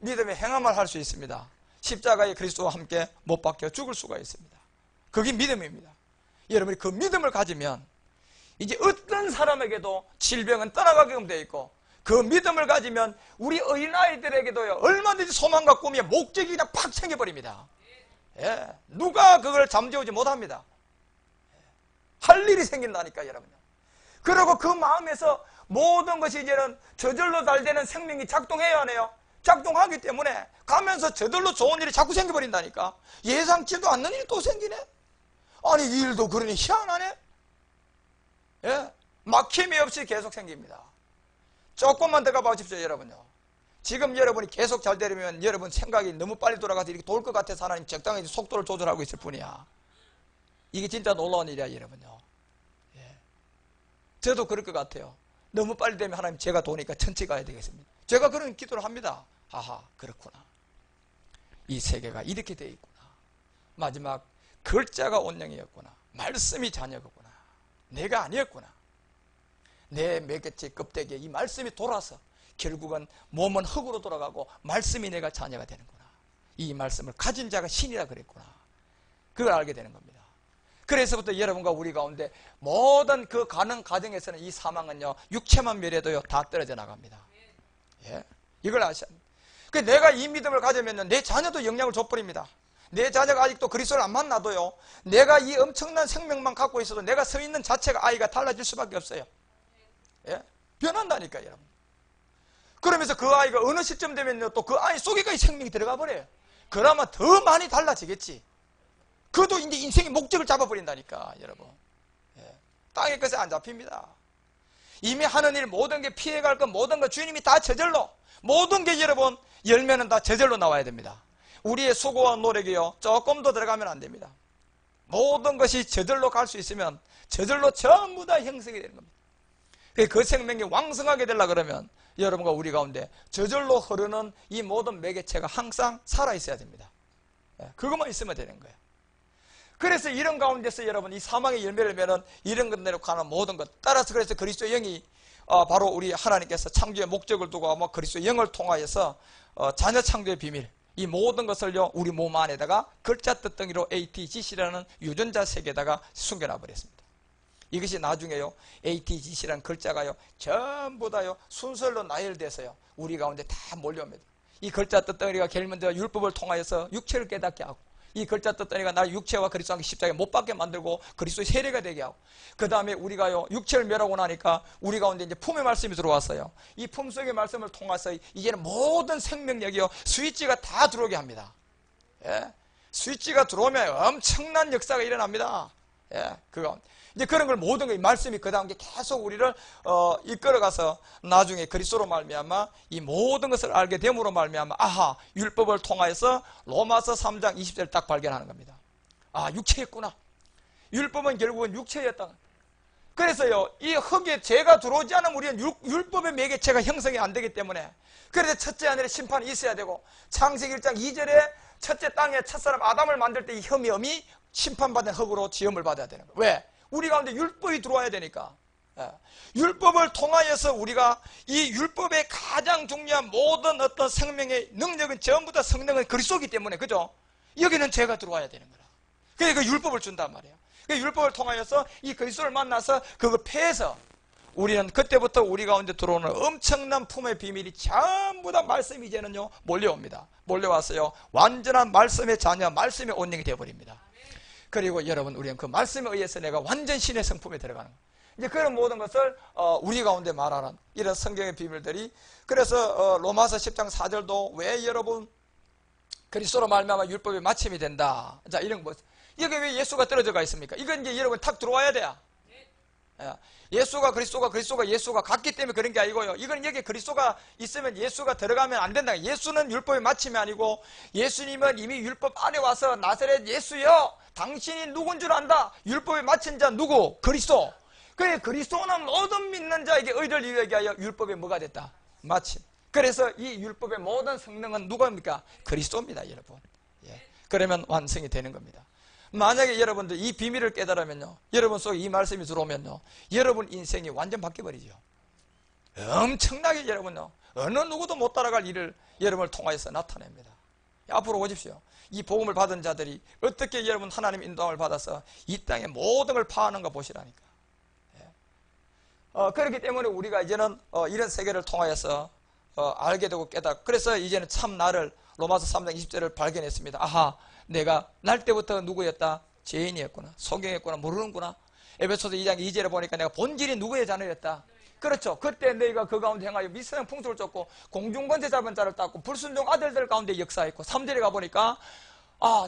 믿음의 행함을 할 수 있습니다. 십자가에 그리스도와 함께 못 박혀 죽을 수가 있습니다. 그게 믿음입니다. 여러분이 그 믿음을 가지면 이제 어떤 사람에게도 질병은 떠나가게끔 되어 있고, 그 믿음을 가지면 우리 어린아이들에게도요, 얼마든지 소망과 꿈이 목적이 그냥 팍 생겨버립니다. 예, 누가 그걸 잠재우지 못합니다. 할 일이 생긴다니까, 여러분요. 그리고 그 마음에서 모든 것이 이제는 저절로 잘 되는 생명이 작동해야 하네요. 작동하기 때문에 가면서 저절로 좋은 일이 자꾸 생겨버린다니까. 예상치도 않는 일이 또 생기네. 아니, 이 일도 그러니 희한하네. 예, 막힘이 없이 계속 생깁니다. 조금만 더 가보십시오, 여러분요. 지금 여러분이 계속 잘 되려면 여러분 생각이 너무 빨리 돌아가서 이렇게 돌 것 같아서 하나님 적당히 속도를 조절하고 있을 뿐이야. 이게 진짜 놀라운 일이야, 여러분요. 예. 저도 그럴 것 같아요. 너무 빨리 되면 하나님 제가 도니까 천천히 가야 되겠습니다. 제가 그런 기도를 합니다. 아하, 그렇구나. 이 세계가 이렇게 되어 있구나. 마지막 글자가 온영이었구나. 말씀이 자녀였구나. 내가 아니었구나. 내 매개체 껍데기에 이 말씀이 돌아서 결국은 몸은 흙으로 돌아가고 말씀이 내가 자녀가 되는구나. 이 말씀을 가진 자가 신이라 그랬구나. 그걸 알게 되는 겁니다. 그래서부터 여러분과 우리 가운데 모든 그 가는 과정에서는 이 사망은요, 육체만 멸해도요, 다 떨어져 나갑니다. 예? 이걸 아셔야 합니다. 내가 이 믿음을 가지면 내 자녀도 영향을 줘버립니다. 내 자녀가 아직도 그리스도를 안 만나도요, 내가 이 엄청난 생명만 갖고 있어도 내가 서 있는 자체가 아이가 달라질 수밖에 없어요. 예? 변한다니까, 여러분. 그러면서 그 아이가 어느 시점 되면요, 또 그 아이 속에까지 생명이 들어가 버려요. 그러면 더 많이 달라지겠지. 그도 이제 인생의 목적을 잡아버린다니까, 여러분. 예. 땅의 것에 안 잡힙니다. 이미 하는 일 모든 게 피해갈 것, 모든 것 주님이 다 저절로, 모든 게 여러분, 열매는 다 저절로 나와야 됩니다. 우리의 수고와 노력이요, 조금 더 들어가면 안 됩니다. 모든 것이 저절로 갈 수 있으면 저절로 전부 다 형성이 되는 겁니다. 그 생명이 왕성하게 되려고 그러면 여러분과 우리 가운데 저절로 흐르는 이 모든 매개체가 항상 살아있어야 됩니다. 그것만 있으면 되는 거예요. 그래서 이런 가운데서 여러분, 이 사망의 열매를 매는 이런 것대로 가는 모든 것, 따라서 그래서 그리스도의 영이 바로 우리 하나님께서 창조의 목적을 두고 그리스도의 영을 통하여서 자녀 창조의 비밀, 이 모든 것을요, 우리 몸 안에다가 글자 뜻덩이로 ATGC라는 유전자 세계에다가 숨겨놔 버렸습니다. 이것이 나중에요, ATGC라는 글자가요, 전부 다요, 순서로 나열돼서요, 우리 가운데 다 몰려옵니다. 이 글자 뜻덩이가 제일 먼저 율법을 통하여서 육체를 깨닫게 하고, 이 글자 뜻덩이가 나 육체와 그리스도와 함께 십자가에 못 박게 만들고 그리스도의 세례가 되게 하고, 그 다음에 우리가요, 육체를 멸하고 나니까 우리 가운데 이제 품의 말씀이 들어왔어요. 이 품 속의 말씀을 통해서 이제는 모든 생명력이요, 스위치가 다 들어오게 합니다. 예? 스위치가 들어오면 엄청난 역사가 일어납니다. 예? 그거. 이제 그런 걸 모든 거, 말씀이 그 다음에 계속 우리를 이끌어가서 나중에 그리스도로 말미암아 이 모든 것을 알게 됨으로 말미암아, 아하, 율법을 통하여서 로마서 3장 20절을 딱 발견하는 겁니다. 아, 육체였구나. 율법은 결국은 육체였다. 그래서요, 이 흙에 죄가 들어오지 않으면 우리는 율법의 매개체가 형성이 안 되기 때문에, 그래서 첫째 하늘에 심판이 있어야 되고, 창세기 1장 2절에 첫째 땅에 첫사람 아담을 만들 때 이 혐이 심판받은 흙으로 지음을 받아야 되는 거예요. 왜? 우리 가운데 율법이 들어와야 되니까. 율법을 통하여서 우리가 이 율법의 가장 중요한 모든 어떤 생명의 능력은 전부 다 성령은 그리스도이기 때문에, 그죠? 여기는 죄가 들어와야 되는 거라. 그러니까 율법을 준단 말이에요. 그 율법을 통하여서 이 그리스도를 만나서 그걸 패해서 우리는 그때부터 우리 가운데 들어오는 엄청난 품의 비밀이 전부 다 말씀이 이제는요 몰려옵니다. 몰려와서요 완전한 말씀의 자녀, 말씀의 온영이 되어버립니다. 그리고 여러분, 우리는 그 말씀에 의해서 내가 완전 신의 성품에 들어가는 거예요. 이제 그런 모든 것을 우리 가운데 말하는 이런 성경의 비밀들이, 그래서 로마서 10장 4절도 왜 여러분 그리스도로 말미암아 율법의 마침이 된다. 자, 이런 거. 여기 왜 예수가 떨어져가 있습니까? 이건 이제 여러분 탁 들어와야 돼요. 예수가 예수가 같기 때문에 그런 게 아니고요. 이건 여기 그리스도가 있으면 예수가 들어가면 안 된다. 예수는 율법의 마침이 아니고, 예수님은 이미 율법 안에 와서 나사렛 예수여, 당신이 누군 줄 안다. 율법의 마친 자 누구? 그리스도. 그래, 그리스도는 모든 믿는 자에게 의를 이루게 하여 율법에 뭐가 됐다? 마침. 그래서 이 율법의 모든 성능은 누가입니까? 그리스도입니다, 여러분. 그러면 완성이 되는 겁니다. 만약에 여러분들 이 비밀을 깨달으면요, 여러분 속에 이 말씀이 들어오면요, 여러분 인생이 완전 바뀌어버리죠. 엄청나게 여러분요, 어느 누구도 못 따라갈 일을 여러분을 통하여서 나타냅니다. 앞으로 오십시오. 이 복음을 받은 자들이 어떻게 여러분 하나님 인도함을 받아서 이 땅의 모든 걸 파하는가 보시라니까. 그렇기 때문에 우리가 이제는 이런 세계를 통하여서 알게 되고 깨닫고, 그래서 이제는 참 나를, 로마서 3장 20절을 발견했습니다. 아하, 내가 날 때부터 누구였다? 죄인이었구나, 소경이었구나, 모르는구나. 에베소서 2장 2절에 보니까 내가 본질이 누구의 자녀였다? 그렇죠. 그때 너희가 그 가운데 행하여 미스형 풍수를 쫓고 공중권세 잡은 자를 닦고 불순종 아들들 가운데 역사했고, 3절에 가보니까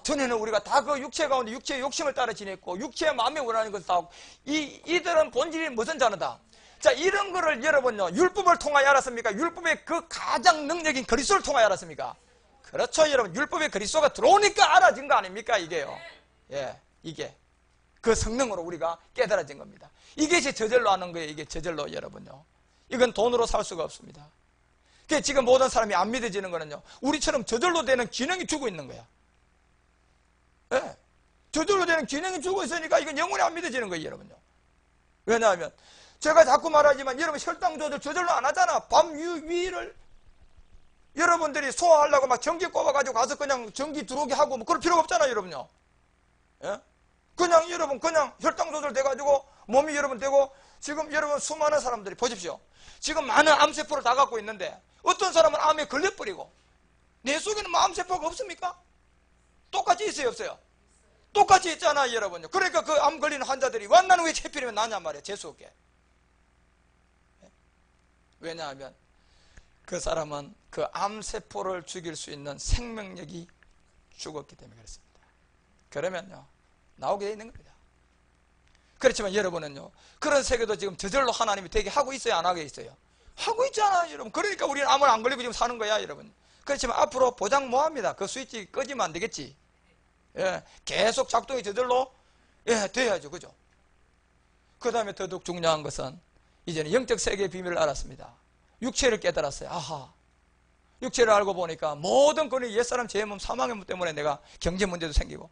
전에는 우리가 다 그 육체 가운데 육체의 욕심을 따라 지냈고 육체의 마음에 원하는 것을 하고, 이들은 본질이 무슨 자녀다? 자, 이런 거를 여러분요, 율법을 통하여 알았습니까? 율법의 그 가장 능력인 그리스도를 통하여 알았습니까? 그렇죠, 여러분. 율법의 그리스도가 들어오니까 알아진 거 아닙니까, 이게요? 이게 그 성능으로 우리가 깨달아진 겁니다. 이게 저절로 하는 거예요. 이게 저절로, 여러분요. 이건 돈으로 살 수가 없습니다. 그게 지금 모든 사람이 안 믿어지는 거는요, 우리처럼 저절로 되는 기능이 주고 있는 거야. 저절로 되는 기능이 주고 있으니까 이건 영원히 안 믿어지는 거예요, 여러분요. 왜냐하면 제가 자꾸 말하지만 여러분 혈당 조절 저절로 안 하잖아. 밤 위를 여러분들이 소화하려고 막 전기 꼽아가지고 가서 그냥 전기 들어오게 하고 뭐 그럴 필요가 없잖아요, 여러분요. 그냥 여러분 그냥 혈당 조절 돼가지고 몸이 여러분 되고, 지금 여러분 수많은 사람들이 보십시오. 지금 많은 암세포를 다 갖고 있는데 어떤 사람은 암에 걸려버리고, 내 속에는 뭐 암세포가 없습니까? 똑같이 있어요, 없어요? 똑같이 있잖아, 여러분요. 그러니까 그 암 걸리는 환자들이 나는 왜 채필이면 나냔 말이에요, 재수없게. 왜냐하면 그 사람은 그 암세포를 죽일 수 있는 생명력이 죽었기 때문에 그렇습니다. 그러면요, 나오게 되어 있는 겁니다. 그렇지만 여러분은요, 그런 세계도 지금 저절로 하나님이 되게 하고 있어요, 안 하고 있어요? 하고 있잖아요, 여러분. 그러니까 우리는 암을 안 걸리고 지금 사는 거야, 여러분. 그렇지만 앞으로 보장 뭐합니다. 그 스위치 꺼지면 안 되겠지. 계속 작동이 저절로 돼야죠, 그죠? 그 다음에 더더욱 중요한 것은 이제는 영적 세계의 비밀을 알았습니다. 육체를 깨달았어요. 아하, 육체를 알고 보니까 모든 그런 옛사람 죄의 몸, 사망의 몸 때문에 내가 경제 문제도 생기고,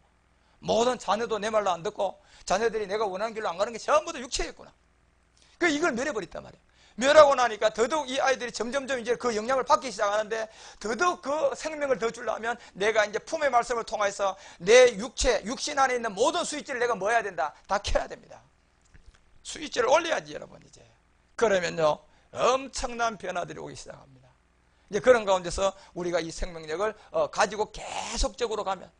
모든 자녀도 내 말로 안 듣고, 자녀들이 내가 원하는 길로 안 가는 게 전부 다 육체였구나. 그래서 이걸 멸해버렸단 말이에요. 멸하고 나니까 더더욱 이 아이들이 점점점 이제 그 영향을 받기 시작하는데, 더더욱 그 생명을 더 주려면 내가 이제 품의 말씀을 통해서 내 육신 안에 있는 모든 스위치를 내가 뭐 해야 된다? 다 켜야 됩니다. 스위치를 올려야지, 여러분. 이제 그러면요, 엄청난 변화들이 오기 시작합니다. 이제 그런 가운데서 우리가 이 생명력을 가지고 계속적으로 가면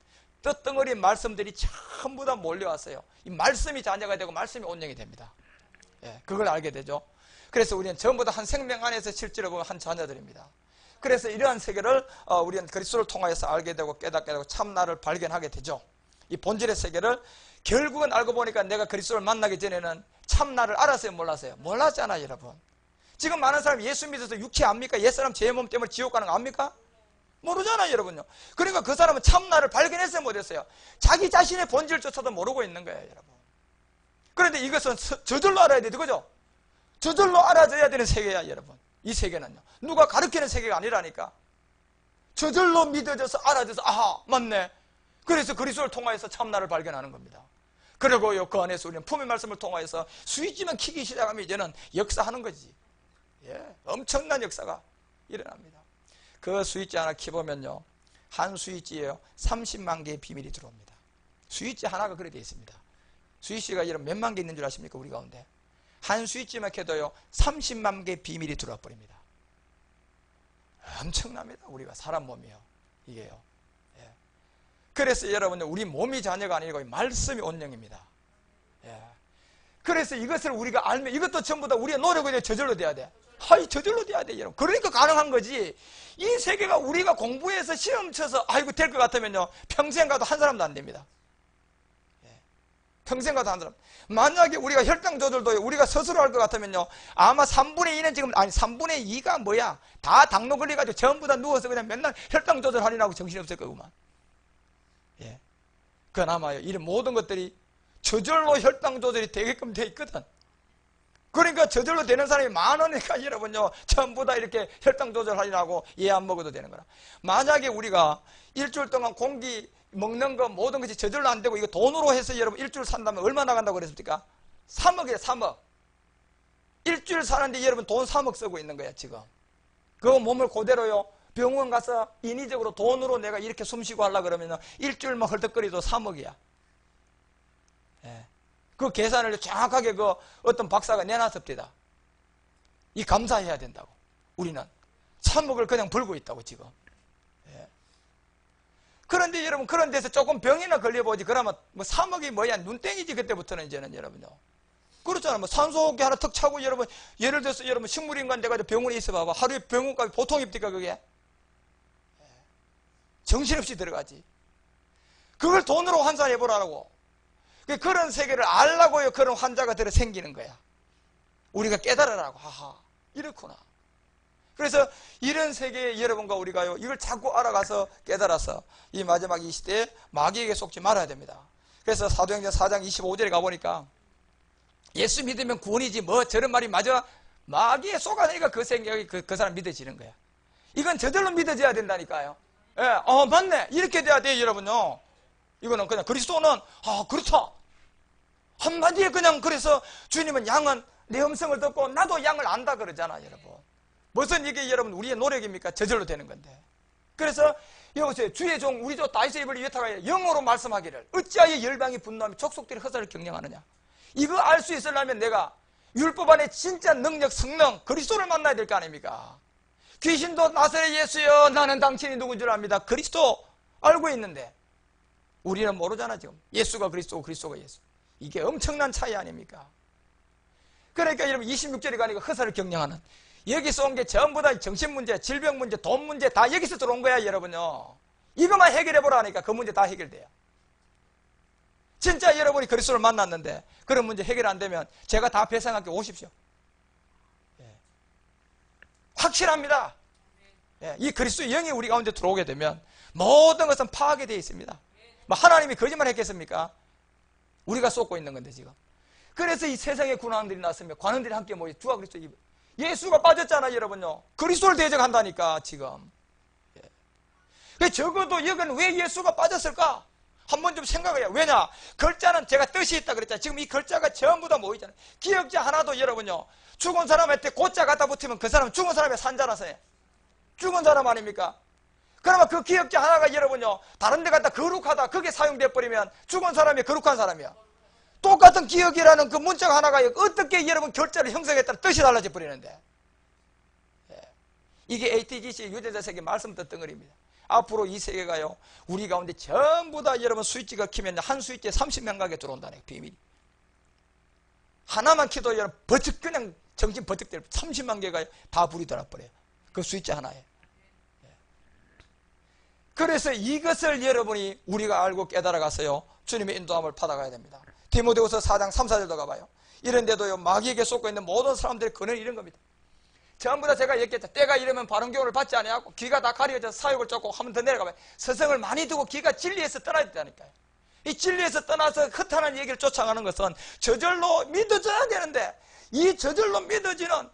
뜻덩어리 말씀들이 전부 다 몰려왔어요. 이 말씀이 자녀가 되고 말씀이 온영이 됩니다. 그걸 알게 되죠. 그래서 우리는 전부 다 한 생명 안에서 실제로 보면 한 자녀들입니다. 그래서 이러한 세계를 우리는 그리스도를 통하여서 알게 되고 깨닫게 되고 참나를 발견하게 되죠. 이 본질의 세계를 결국은 알고 보니까 내가 그리스도를 만나기 전에는 참나를 알았어요, 몰랐어요? 몰랐잖아요, 여러분. 지금 많은 사람이 예수 믿어서 육체 압니까? 옛사람 제 몸 때문에 지옥 가는 거 압니까? 모르잖아요, 여러분요. 그러니까 그 사람은 참나를 발견했어요, 못했어요? 자기 자신의 본질조차도 모르고 있는 거예요, 여러분. 그런데 이것은 저절로 알아야 돼, 그죠? 저절로 알아져야 되는 세계야, 여러분. 이 세계는요. 누가 가르치는 세계가 아니라니까. 저절로 믿어져서 알아져서 아하, 맞네. 그래서 그리스도를 통하여서 참나를 발견하는 겁니다. 그리고요, 그 안에서 우리는 품의 말씀을 통하여서 스위치만 켜기 시작하면 이제는 역사하는 거지. 예, 엄청난 역사가 일어납니다. 그 스위치 하나 켜보면요, 한 스위치에요 30만 개의 비밀이 들어옵니다. 스위치 하나가 그래 되어 있습니다. 스위치가 이런 몇만 개 있는 줄 아십니까? 우리 가운데 한 스위치만 켜도요 30만 개의 비밀이 들어와 버립니다. 엄청납니다. 우리가 사람 몸이요, 이게요. 예. 그래서 여러분, 우리 몸이 자녀가 아니고 말씀이 온영입니다. 예. 그래서 이것을 우리가 알면 이것도 전부 다 우리의 노력이 저절로 돼야 돼. 하이, 저절로 돼야 돼, 여러분. 그러니까 가능한 거지. 이 세계가 우리가 공부해서 시험 쳐서 아이고 될 것 같으면요 평생 가도 한 사람도 안 됩니다. 예. 평생 가도 한 사람. 만약에 우리가 혈당 조절도 우리가 스스로 할 것 같으면요 아마 3분의 2는 지금, 아니 3분의 2가 뭐야, 다 당뇨 걸려가지고 전부 다 누워서 그냥 맨날 혈당 조절 하려고 정신없을 거구만. 예. 그나마요 이런 모든 것들이 저절로 혈당 조절이 되게끔 돼 있거든. 그러니까 저절로 되는 사람이 많으니까 여러분요 전부 다 이렇게 혈당 조절하려고 얘 안 먹어도 되는 거라. 만약에 우리가 일주일 동안 공기 먹는 거 모든 것이 저절로 안 되고 이거 돈으로 해서 여러분 일주일 산다면 얼마 나간다고 그랬습니까? 3억이에요, 3억. 일주일 사는데 여러분 돈 3억 쓰고 있는 거야 지금. 그 몸을 그대로요 병원 가서 인위적으로 돈으로 내가 이렇게 숨쉬고 하려고 그러면 일주일만 헐떡거리도 3억이야. 예. 그 계산을 정확하게 그 어떤 박사가 내놨습니다. 이 감사해야 된다고. 우리는 3억을 그냥 벌고 있다고 지금. 예. 그런데 여러분 그런 데서 조금 병이나 걸려보지 그러면 뭐 3억이 뭐야, 눈땡이지. 그때부터는 이제는 여러분요. 그렇잖아요. 뭐 산소호흡기 하나 턱 차고 여러분 예를 들어서 여러분 식물인간 돼가지고 병원에 있어 봐봐. 하루에 병원값이 보통입니까 그게? 예. 정신없이 들어가지. 그걸 돈으로 환산해보라고. 그런 세계를 알라고요 그런 환자가 들어 생기는 거야. 우리가 깨달으라고. 하하, 이렇구나. 그래서 이런 세계에 여러분과 우리가요 이걸 자꾸 알아가서 깨달아서 이 마지막 이 시대에 마귀에게 속지 말아야 됩니다. 그래서 사도행전 4장 25절에 가보니까 예수 믿으면 구원이지 뭐 저런 말이 맞아? 마귀에 속아내니까 그 생각이 그 사람 믿어지는 거야. 이건 저절로 믿어져야 된다니까요. 예, 맞네, 이렇게 돼야 돼요 여러분요. 이거는 그냥 그리스도는 그렇다 한마디에 그냥. 그래서 주님은 양은 내 음성을 듣고 나도 양을 안다 그러잖아 여러분. 무슨 이게 여러분 우리의 노력입니까? 저절로 되는 건데. 그래서 여보세요, 주의 종 우리 조 다윗의 입을 위하여 영어로 말씀하기를 어찌하여 열방이 분노하며 족속들이 허사를 경영하느냐. 이거 알 수 있으려면 내가 율법 안에 진짜 능력, 성령 그리스도를 만나야 될 거 아닙니까? 귀신도 나사렛 예수여 나는 당신이 누군 줄 압니다. 그리스도 알고 있는데 우리는 모르잖아 지금. 예수가 그리스도고 그리스도가 예수. 이게 엄청난 차이 아닙니까? 그러니까 여러분 26절에 가니까 허사를 경영하는, 여기서 온 게 전부 다 정신문제, 질병문제, 돈 문제 다 여기서 들어온 거야 여러분요. 이것만 해결해보라니까 그 문제 다 해결돼요. 진짜 여러분이 그리스도를 만났는데 그런 문제 해결 안 되면 제가 다 배상할게 오십시오. 예. 확실합니다. 예. 이 그리스도의 영이 우리 가운데 들어오게 되면 모든 것은 파악이 되어 있습니다. 뭐 하나님이 거짓말 했겠습니까? 우리가 쏟고 있는 건데 지금. 그래서 이 세상에 군왕들이 났으며 관원들이 함께 모여 주와 그리스도 입. 예수가 빠졌잖아요 여러분요. 그리스도를 대적한다니까 지금. 예. 적어도 여기는 왜 예수가 빠졌을까? 한번 좀 생각해요. 왜냐? 글자는 제가 뜻이 있다 그랬잖아요. 지금 이 글자가 전부 다 모이잖아요. 기억자 하나도 여러분요 죽은 사람한테 고자 갖다 붙이면 그 사람은 죽은 사람의 산자라서 해. 죽은 사람 아닙니까? 그러면 그 기억자 하나가 여러분요 다른 데 갖다 거룩하다 그게 사용돼 버리면 죽은 사람이 거룩한 사람이야. 똑같은 기억이라는 그 문자가 하나가 어떻게 여러분 결자를 형성했다는 뜻이 달라져 버리는데. 예. 이게 ATGC 유대자 세계 말씀부터 덩어리입니다. 앞으로 이 세계가요 우리 가운데 전부 다 여러분 스위치가 키면 한 스위치에 30명 가게 들어온다네. 비밀. 하나만 키도 여러분 버쩍 그냥 정신 버쩍 될 30만 개가 다 불이 들어버려요. 그 스위치 하나에. 그래서 이것을 여러분이 우리가 알고 깨달아가서요 주님의 인도함을 받아가야 됩니다. 디모데후서 4장 3, 4절도 가봐요. 이런 데도요 마귀에게 쏟고 있는 모든 사람들의 근원이 이런 겁니다. 전부 다 제가 얘기했죠. 때가 이러면 바른 교훈을 받지 아니하고 귀가 다 가려져서 사욕을 쫓고 한 번 더 내려가봐요. 서성을 많이 두고 귀가 진리에서 떠나야 된다니까요. 이 진리에서 떠나서 허탄한 얘기를 쫓아가는 것은 저절로 믿어져야 되는데, 이 저절로 믿어지는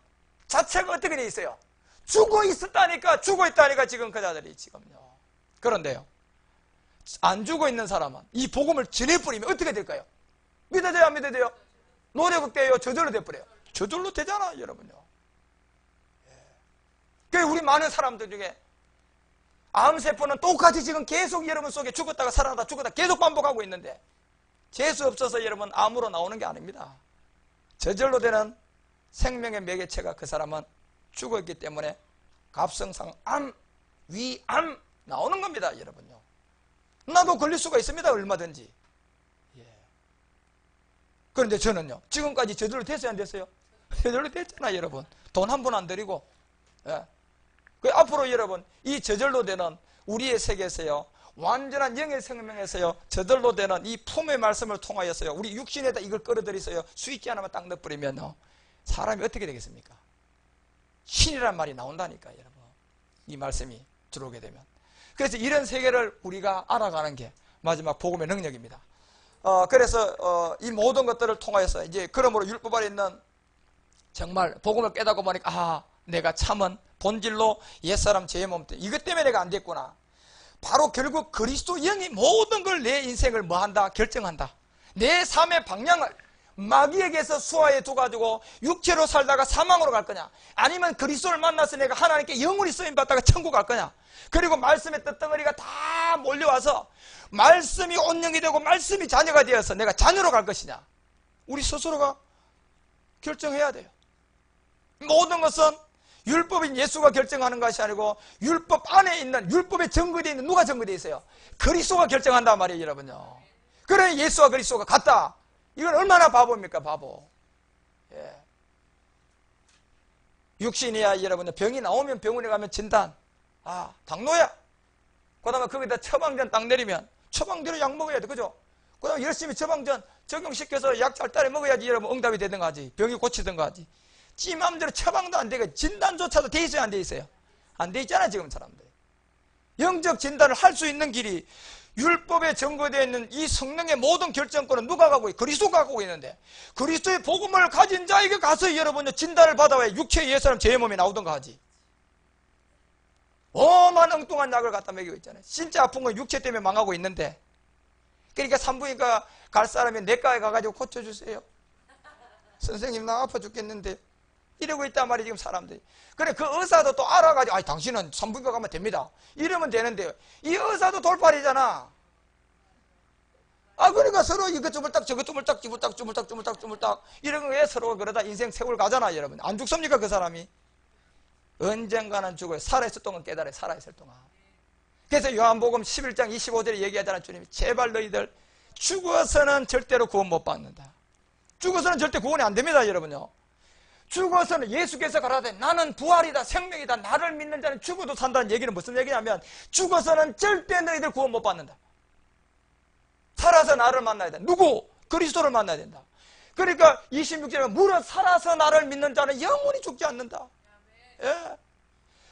자체가 어떻게 돼 있어요? 죽어 있다니까 지금 그 자들이 지금요. 그런데요, 안 죽어 있는 사람은 이 복음을 전해버리면 어떻게 될까요? 믿어져야 안 믿어져요? 노력돼요? 저절로 돼버려요? 저절로 되잖아, 여러분요. 그 우리 많은 사람들 중에 암세포는 똑같이 지금 계속 여러분 속에 죽었다가 살아나다 죽었다 계속 반복하고 있는데, 재수 없어서 여러분 암으로 나오는 게 아닙니다. 저절로 되는 생명의 매개체가 그 사람은 죽었기 때문에 갑성상 암, 위암 나오는 겁니다, 여러분요. 나도 걸릴 수가 있습니다, 얼마든지. 그런데 저는요, 지금까지 저절로 됐어요, 안 됐어요? 저절로 됐잖아요, 여러분. 돈 한 번 안 들이고. 그 앞으로 여러분, 이 저절로 되는 우리의 세계에서요, 완전한 영의 생명에서요, 저절로 되는 이 품의 말씀을 통하여서요, 우리 육신에다 이걸 끌어들이서요, 스위치 하나만 딱 넣어버리면요, 사람이 어떻게 되겠습니까? 신이란 말이 나온다니까, 여러분. 이 말씀이 들어오게 되면. 그래서 이런 세계를 우리가 알아가는 게 마지막 복음의 능력입니다. 그래서 이 모든 것들을 통하여서 이제 그러므로 율법 아래 있는 정말 복음을 깨닫고 보니까 내가 참은 본질로 옛사람 죄의 몸 때문에 이것 때문에 내가 안 됐구나. 바로 결국 그리스도 영이 모든 걸 내 인생을 뭐한다? 결정한다. 내 삶의 방향을 마귀에게서 수하에 두가지고 육체로 살다가 사망으로 갈 거냐, 아니면 그리스도를 만나서 내가 하나님께 영원히 쓰임받다가 천국 갈 거냐. 그리고 말씀의 뜻덩어리가 다 몰려와서 말씀이 온영이 되고 말씀이 자녀가 되어서 내가 자녀로 갈 것이냐, 우리 스스로가 결정해야 돼요. 모든 것은 율법인 예수가 결정하는 것이 아니고 율법 안에 있는, 율법에 증거되어 있는, 누가 증거되어 있어요? 그리스도가 결정한단 말이에요, 여러분요. 그래, 예수와 그리스도가 같다. 이건 얼마나 바보입니까, 바보. 육신이야, 여러분들. 병이 나오면 병원에 가면 진단, 당뇨야. 그 다음에 거기다 처방전 딱 내리면 처방대로 약 먹어야 돼, 그죠? 그 다음에 열심히 처방전 적용시켜서 약 잘 따라 먹어야지 여러분 응답이 되든가 하지, 병이 고치든가 하지. 지 맘대로 처방도 안 되고 진단조차도 돼 있어요, 안 돼 있어요? 안 돼 있잖아, 지금 사람들. 영적 진단을 할 수 있는 길이 율법에 증거되어 있는 이 성령의 모든 결정권은 누가 갖고 있어요? 그리스도가 갖고 있는데, 그리스도의 복음을 가진 자에게 가서 여러분요 진단을 받아와야 육체의 옛사람 죄의 몸이 나오던가 하지. 오만 엉뚱한 약을 갖다 먹이고 있잖아요. 진짜 아픈 건 육체 때문에 망하고 있는데, 그러니까 산부인과 갈 사람이 내과에 가가지고 고쳐주세요. 선생님 나 아파 죽겠는데 이러고 있단 말이에요, 지금 사람들이. 그래, 그 의사도 또 알아가지고 당신은 산부인과 가면 됩니다 이러면 되는데요, 이 의사도 돌팔이잖아. 그러니까 서로 이것 주물딱 저것 주물딱 주물딱 이런 거에 서로 그러다 인생 세월 가잖아, 여러분. 안 죽습니까, 그 사람이? 언젠가는 죽어요. 살아있을 동안 깨달아요, 살아있을 동안. 그래서 요한복음 11장 25절에 얘기하잖아, 주님이. 제발 너희들 죽어서는 절대로 구원 못 받는다. 죽어서는 절대 구원이 안 됩니다, 여러분요. 죽어서는, 예수께서 가라되 나는 부활이다 생명이다, 나를 믿는 자는 죽어도 산다는 얘기는 무슨 얘기냐면, 죽어서는 절대 너희들 구원 못 받는다. 살아서 나를 만나야 된다. 누구? 그리스도를 만나야 된다. 그러니까 26절에 무릇 살아서 나를 믿는 자는 영원히 죽지 않는다.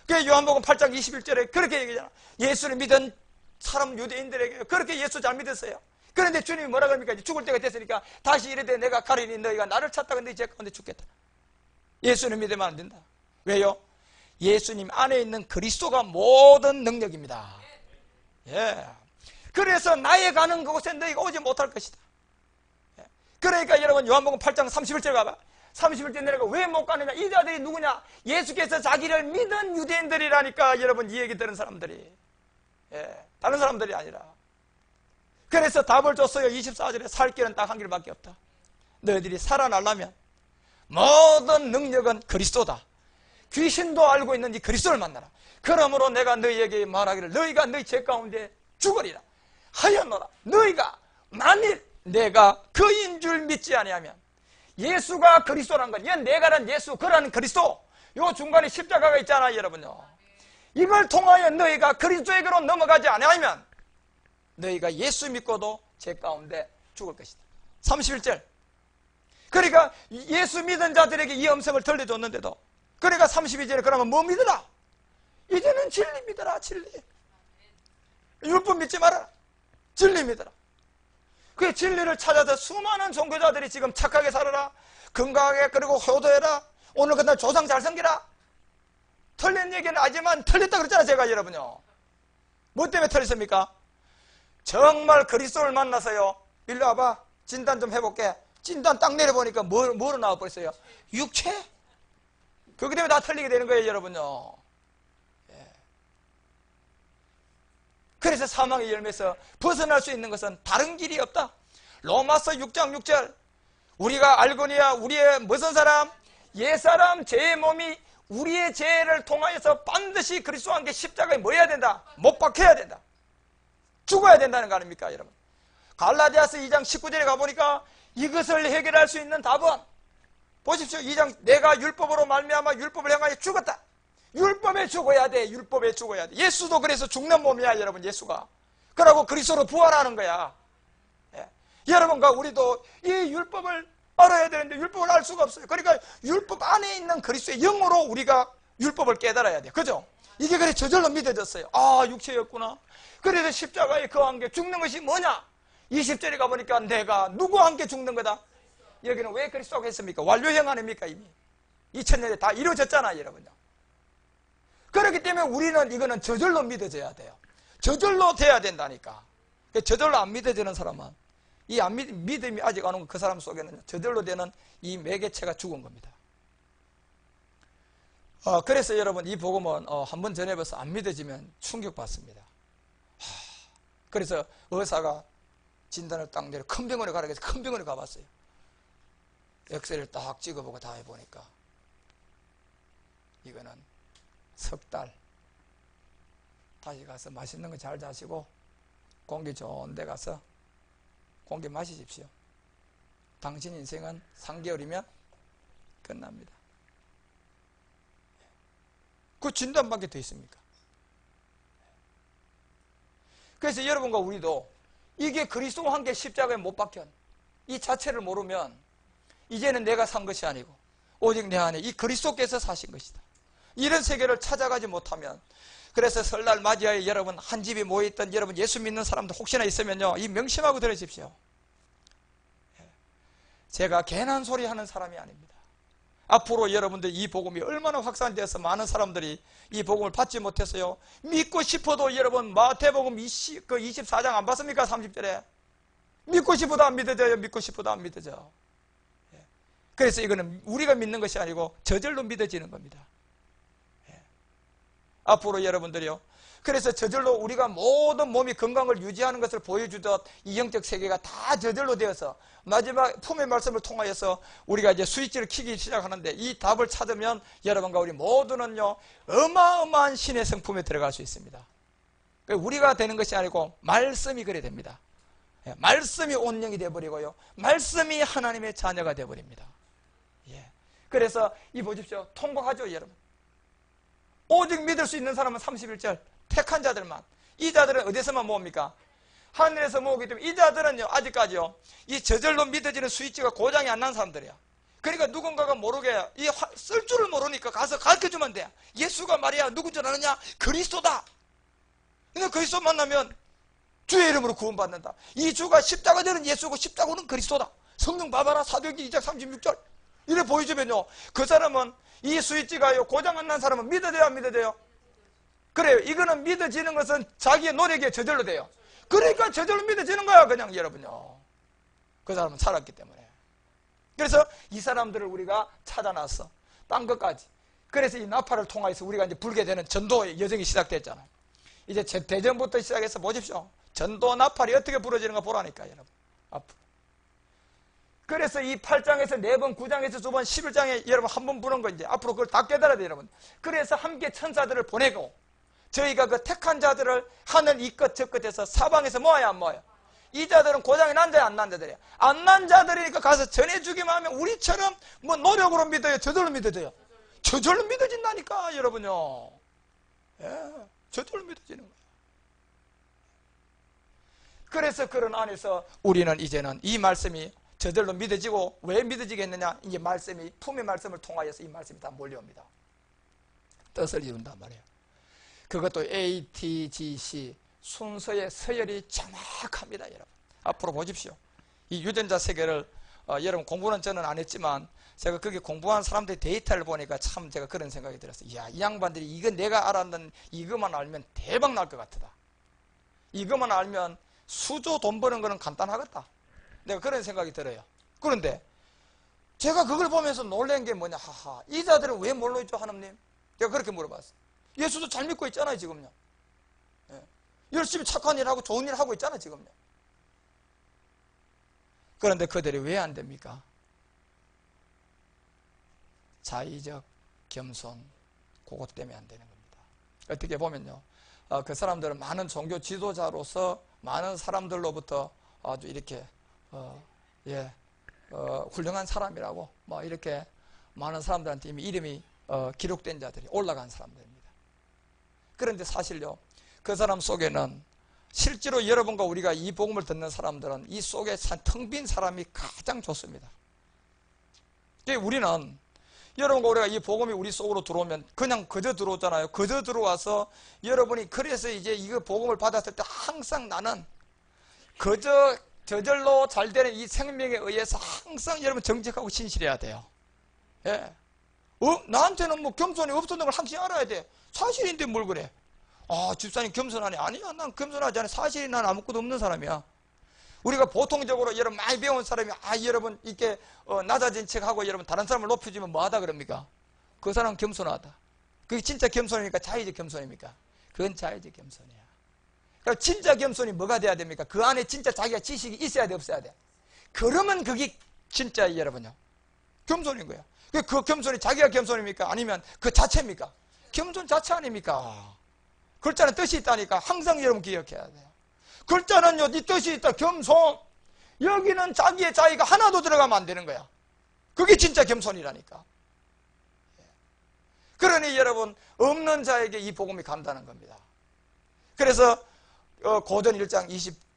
그 요한복음 8장 21절에 그렇게 얘기하잖아. 예수를 믿은 사람 유대인들에게 그렇게 예수 잘 믿었어요. 그런데 주님이 뭐라 그럽니까? 죽을 때가 됐으니까 다시 이르되 내가 가리니 너희가 나를 찾다가 너희 죄 가운데 죽겠다. 예수님 믿으면 안 된다. 왜요? 예수님 안에 있는 그리스도가 모든 능력입니다. 그래서 나의 가는 그곳에 너희가 오지 못할 것이다. 그러니까 여러분 요한복음 8장 31절 가봐. 31절 내려가 왜 못 가느냐? 이 자들이 누구냐? 예수께서 자기를 믿은 유대인들이라니까, 여러분. 이 얘기 들은 사람들이. 다른 사람들이 아니라. 그래서 답을 줬어요. 24절에 살 길은 딱 한 길밖에 없다. 너희들이 살아나려면 모든 능력은 그리스도다. 귀신도 알고 있는 이 그리스도를 만나라. 그러므로 내가 너희에게 말하기를 너희가 너희 죄 가운데 죽으리라 하였노라. 너희가 만일 내가 그인 줄 믿지 아니하면, 예수가 그리스도란 건, 얘 내가란 예수, 그라는 그리스도, 요 중간에 십자가가 있잖아요, 여러분요. 이걸 통하여 너희가 그리스도에게로 넘어가지 아니하면 너희가 예수 믿고도 죄 가운데 죽을 것이다. 31절. 그러니까 예수 믿은 자들에게 이 음성을 들려줬는데도, 그러니까 32절에 그러면 뭐 믿으라? 이제는 진리 믿으라, 진리. 율법 믿지 마라. 진리 믿으라. 그 진리를 찾아서 수많은 종교자들이 지금 착하게 살아라, 건강하게, 그리고 효도해라, 오늘 그날 조상 잘 섬기라. 틀린 얘기는 하지만 틀렸다 그랬잖아요, 제가 여러분요. 뭐 때문에 틀렸습니까? 정말 그리스도를 만나서요, 일로 와봐, 진단 좀 해볼게. 진단 딱 내려보니까 뭐로 나와버렸어요? 육체? 그렇기 때문에 다 틀리게 되는 거예요, 여러분요. 예. 그래서 사망의 열매에서 벗어날 수 있는 것은 다른 길이 없다. 로마서 6장 6절, 우리가 알거니와 우리의 무슨 사람? 옛사람 죄의 몸이 우리의 죄를 통하여서 반드시 그리스도와 함께 십자가에 뭐 해야 된다? 못 박혀야 된다. 죽어야 된다는 거 아닙니까, 여러분? 갈라디아서 2장 19절에 가보니까 이것을 해결할 수 있는 답은, 보십시오. 2장, 내가 율법으로 말미암아 율법을 행하여 죽었다. 율법에 죽어야 돼. 율법에 죽어야 돼. 예수도 그래서 죽는 몸이야, 여러분. 예수가. 그러고 그리스도로 부활하는 거야. 예. 여러분과 우리도 이 율법을 알아야 되는데 율법을 알 수가 없어요. 그러니까 율법 안에 있는 그리스도의 영으로 우리가 율법을 깨달아야 돼요. 그죠? 이게 그래 저절로 믿어졌어요. 아, 육체였구나. 그래서 십자가에 그와 함께 죽는 것이 뭐냐? 20절에 가보니까 내가 누구와 함께 죽는 거다? 여기는 왜 그리스도가 했습니까? 완료형 아닙니까? 이미 2000년에 다 이루어졌잖아요, 여러분요. 그렇기 때문에 우리는 이거는 저절로 믿어져야 돼요. 저절로 돼야 된다니까. 저절로 안 믿어지는 사람은, 이 믿음이 아직 안 온 그 사람 속에는 저절로 되는 이 매개체가 죽은 겁니다. 그래서 여러분, 이 복음은 한번 전해봐서 안 믿어지면 충격받습니다. 그래서 의사가 진단을 딱 내려 큰 병원에 가라고 해서 큰 병원에 가봤어요. 엑스레이를 딱 찍어보고 다 해보니까 이거는 석 달 다시 가서 맛있는 거 잘 자시고 공기 좋은 데 가서 공기 마시십시오. 당신 인생은 3개월이면 끝납니다. 그 진단밖에 더 있습니까? 그래서 여러분과 우리도 이게 그리스도와 함께 십자가에 못 박힌 이 자체를 모르면 이제는 내가 산 것이 아니고 오직 내 안에 이 그리스도께서 사신 것이다. 이런 세계를 찾아가지 못하면, 그래서 설날 맞이하여 여러분 한 집에 모여있던 여러분 예수 믿는 사람들 혹시나 있으면요, 이 명심하고 들으십시오. 제가 괜한 소리 하는 사람이 아닙니다. 앞으로 여러분들 이 복음이 얼마나 확산되어서 많은 사람들이 이 복음을 받지 못했어요. 믿고 싶어도 여러분 마태복음 24장 안 봤습니까? 30절에 믿고 싶어도 안 믿어져요. 믿고 싶어도 안 믿어져. 그래서 이거는 우리가 믿는 것이 아니고 저절로 믿어지는 겁니다. 앞으로 여러분들이요, 그래서 저절로 우리가 모든 몸이 건강을 유지하는 것을 보여주듯 이 영적 세계가 다 저절로 되어서 마지막 품의 말씀을 통하여서 우리가 이제 스위치를 켜기 시작하는데, 이 답을 찾으면 여러분과 우리 모두는요 어마어마한 신의 성품에 들어갈 수 있습니다. 우리가 되는 것이 아니고 말씀이 그래 됩니다. 말씀이 온영이 되어버리고요, 말씀이 하나님의 자녀가 되어버립니다. 그래서 이 보십시오, 통곡하죠 여러분. 오직 믿을 수 있는 사람은 31절 택한 자들만. 이 자들은 어디서만 모읍니까? 하늘에서 모으기 때문에 이 자들은요 아직까지요 이 저절로 믿어지는 스위치가 고장이 안 난 사람들이야. 그러니까 누군가가 모르게 쓸 줄을 모르니까 가서 가르쳐주면 돼. 예수가 말이야 누군 줄 아느냐? 그리스도다. 근데 그리스도 만나면 주의 이름으로 구원받는다. 이 주가 십자가 되는 예수고 십자가는 그리스도다. 성경 봐봐라, 사도행전 2장 36절 이래 보여주면요, 그 사람은 이 스위치가요 고장 안 난 사람은 믿어져요, 안 믿어져요? 그래요. 이거는 믿어지는 것은 자기의 노력에 저절로 돼요. 그러니까 저절로 믿어지는 거야 그냥 여러분요. 그 사람은 살았기 때문에. 그래서 이 사람들을 우리가 찾아놨어, 딴 것까지. 그래서 이 나팔을 통해서 우리가 이제 불게 되는 전도의 여정이 시작됐잖아요. 이제 대전부터 시작해서 보십시오, 전도 나팔이 어떻게 부러지는가 보라니까 여러분. 앞으로. 그래서 이 8장에서 4번, 9장에서 2번, 11장에 여러분 한 번 부는 거 이제 앞으로 그걸 다 깨달아야 돼요 여러분. 그래서 함께 천사들을 보내고 저희가 그 택한 자들을 하늘 이 끝 저 끝에서 사방에서 모아야 안 모아요? 이 자들은 고장이 난다야 안 난 자들이야? 안 난 자들이니까 가서 전해주기만 하면 우리처럼 뭐 노력으로 믿어요, 저절로 믿어져요? 저절로 믿어진다니까 여러분요. 저절로 믿어지는 거예요. 그래서 그런 안에서 우리는 이제는 이 말씀이 저절로 믿어지고, 왜 믿어지겠느냐? 이제 말씀이, 품의 말씀을 통하여서 이 말씀이 다 몰려옵니다. 뜻을 이룬단 말이에요. 그것도 A, T, G, C 순서의 서열이 정확합니다 여러분. 앞으로 보십시오. 이 유전자 세계를 여러분 공부는 저는 안 했지만 제가 거기 공부한 사람들의 데이터를 보니까 참 제가 그런 생각이 들었어요. 이야, 이 양반들이 이거 내가 알았는 이것만 알면 대박 날 것 같다. 이것만 알면 수조 돈 버는 거는 간단하겠다. 내가 그런 생각이 들어요. 그런데 제가 그걸 보면서 놀란 게 뭐냐. 하하, 이 자들은 왜 뭘로 있죠, 하나님? 내가 그렇게 물어봤어요. 예수도 잘 믿고 있잖아요, 지금요. 예. 열심히 착한 일 하고 좋은 일 하고 있잖아요, 지금요. 그런데 그들이 왜 안 됩니까? 자의적 겸손, 그것 때문에 안 되는 겁니다. 어떻게 보면요, 그 사람들은 많은 종교 지도자로서 많은 사람들로부터 아주 이렇게 훌륭한 사람이라고 뭐 이렇게 많은 사람들한테 이미 이름이 기록된 자들이 올라간 사람들입니다. 그런데 사실요, 그 사람 속에는 실제로 여러분과 우리가 이 복음을 듣는 사람들은 이 속에 텅 빈 사람이 가장 좋습니다. 우리는 여러분과 우리가 이 복음이 우리 속으로 들어오면 그냥 그저 들어오잖아요. 그저 들어와서 여러분이 그래서 이제 이거 복음을 받았을 때 항상 나는 그저 저절로 잘 되는 이 생명에 의해서 항상 여러분 정직하고 신실해야 돼요. 예. 나한테는 뭐 겸손이 없었는 걸 항상 알아야 돼. 사실인데 뭘 그래? 아, 집사님 겸손하네. 아니야, 난 겸손하지 않아. 사실이 난 아무것도 없는 사람이야. 우리가 보통적으로 여러분 많이 배운 사람이 여러분 이렇게 낮아진 척하고 여러분 다른 사람을 높여주면 뭐 하다 그럽니까? 그 사람은 겸손하다. 그게 진짜 겸손입니까? 자의적 겸손입니까? 그건 자의적 겸손이야. 그러니까 진짜 겸손이 뭐가 돼야 됩니까? 그 안에 진짜 자기가 지식이 있어야 돼, 없어야 돼? 그러면 그게 진짜 여러분요, 겸손인 거예요. 그 겸손이 자기가 겸손입니까? 아니면 그 자체입니까? 겸손 자체 아닙니까? 글자는 뜻이 있다니까 항상 여러분 기억해야 돼요. 글자는요, 네 뜻이 있다. 겸손. 여기는 자기의 자의가 하나도 들어가면 안 되는 거야. 그게 진짜 겸손이라니까. 그러니 여러분, 없는 자에게 이 복음이 간다는 겁니다. 그래서 고전 1장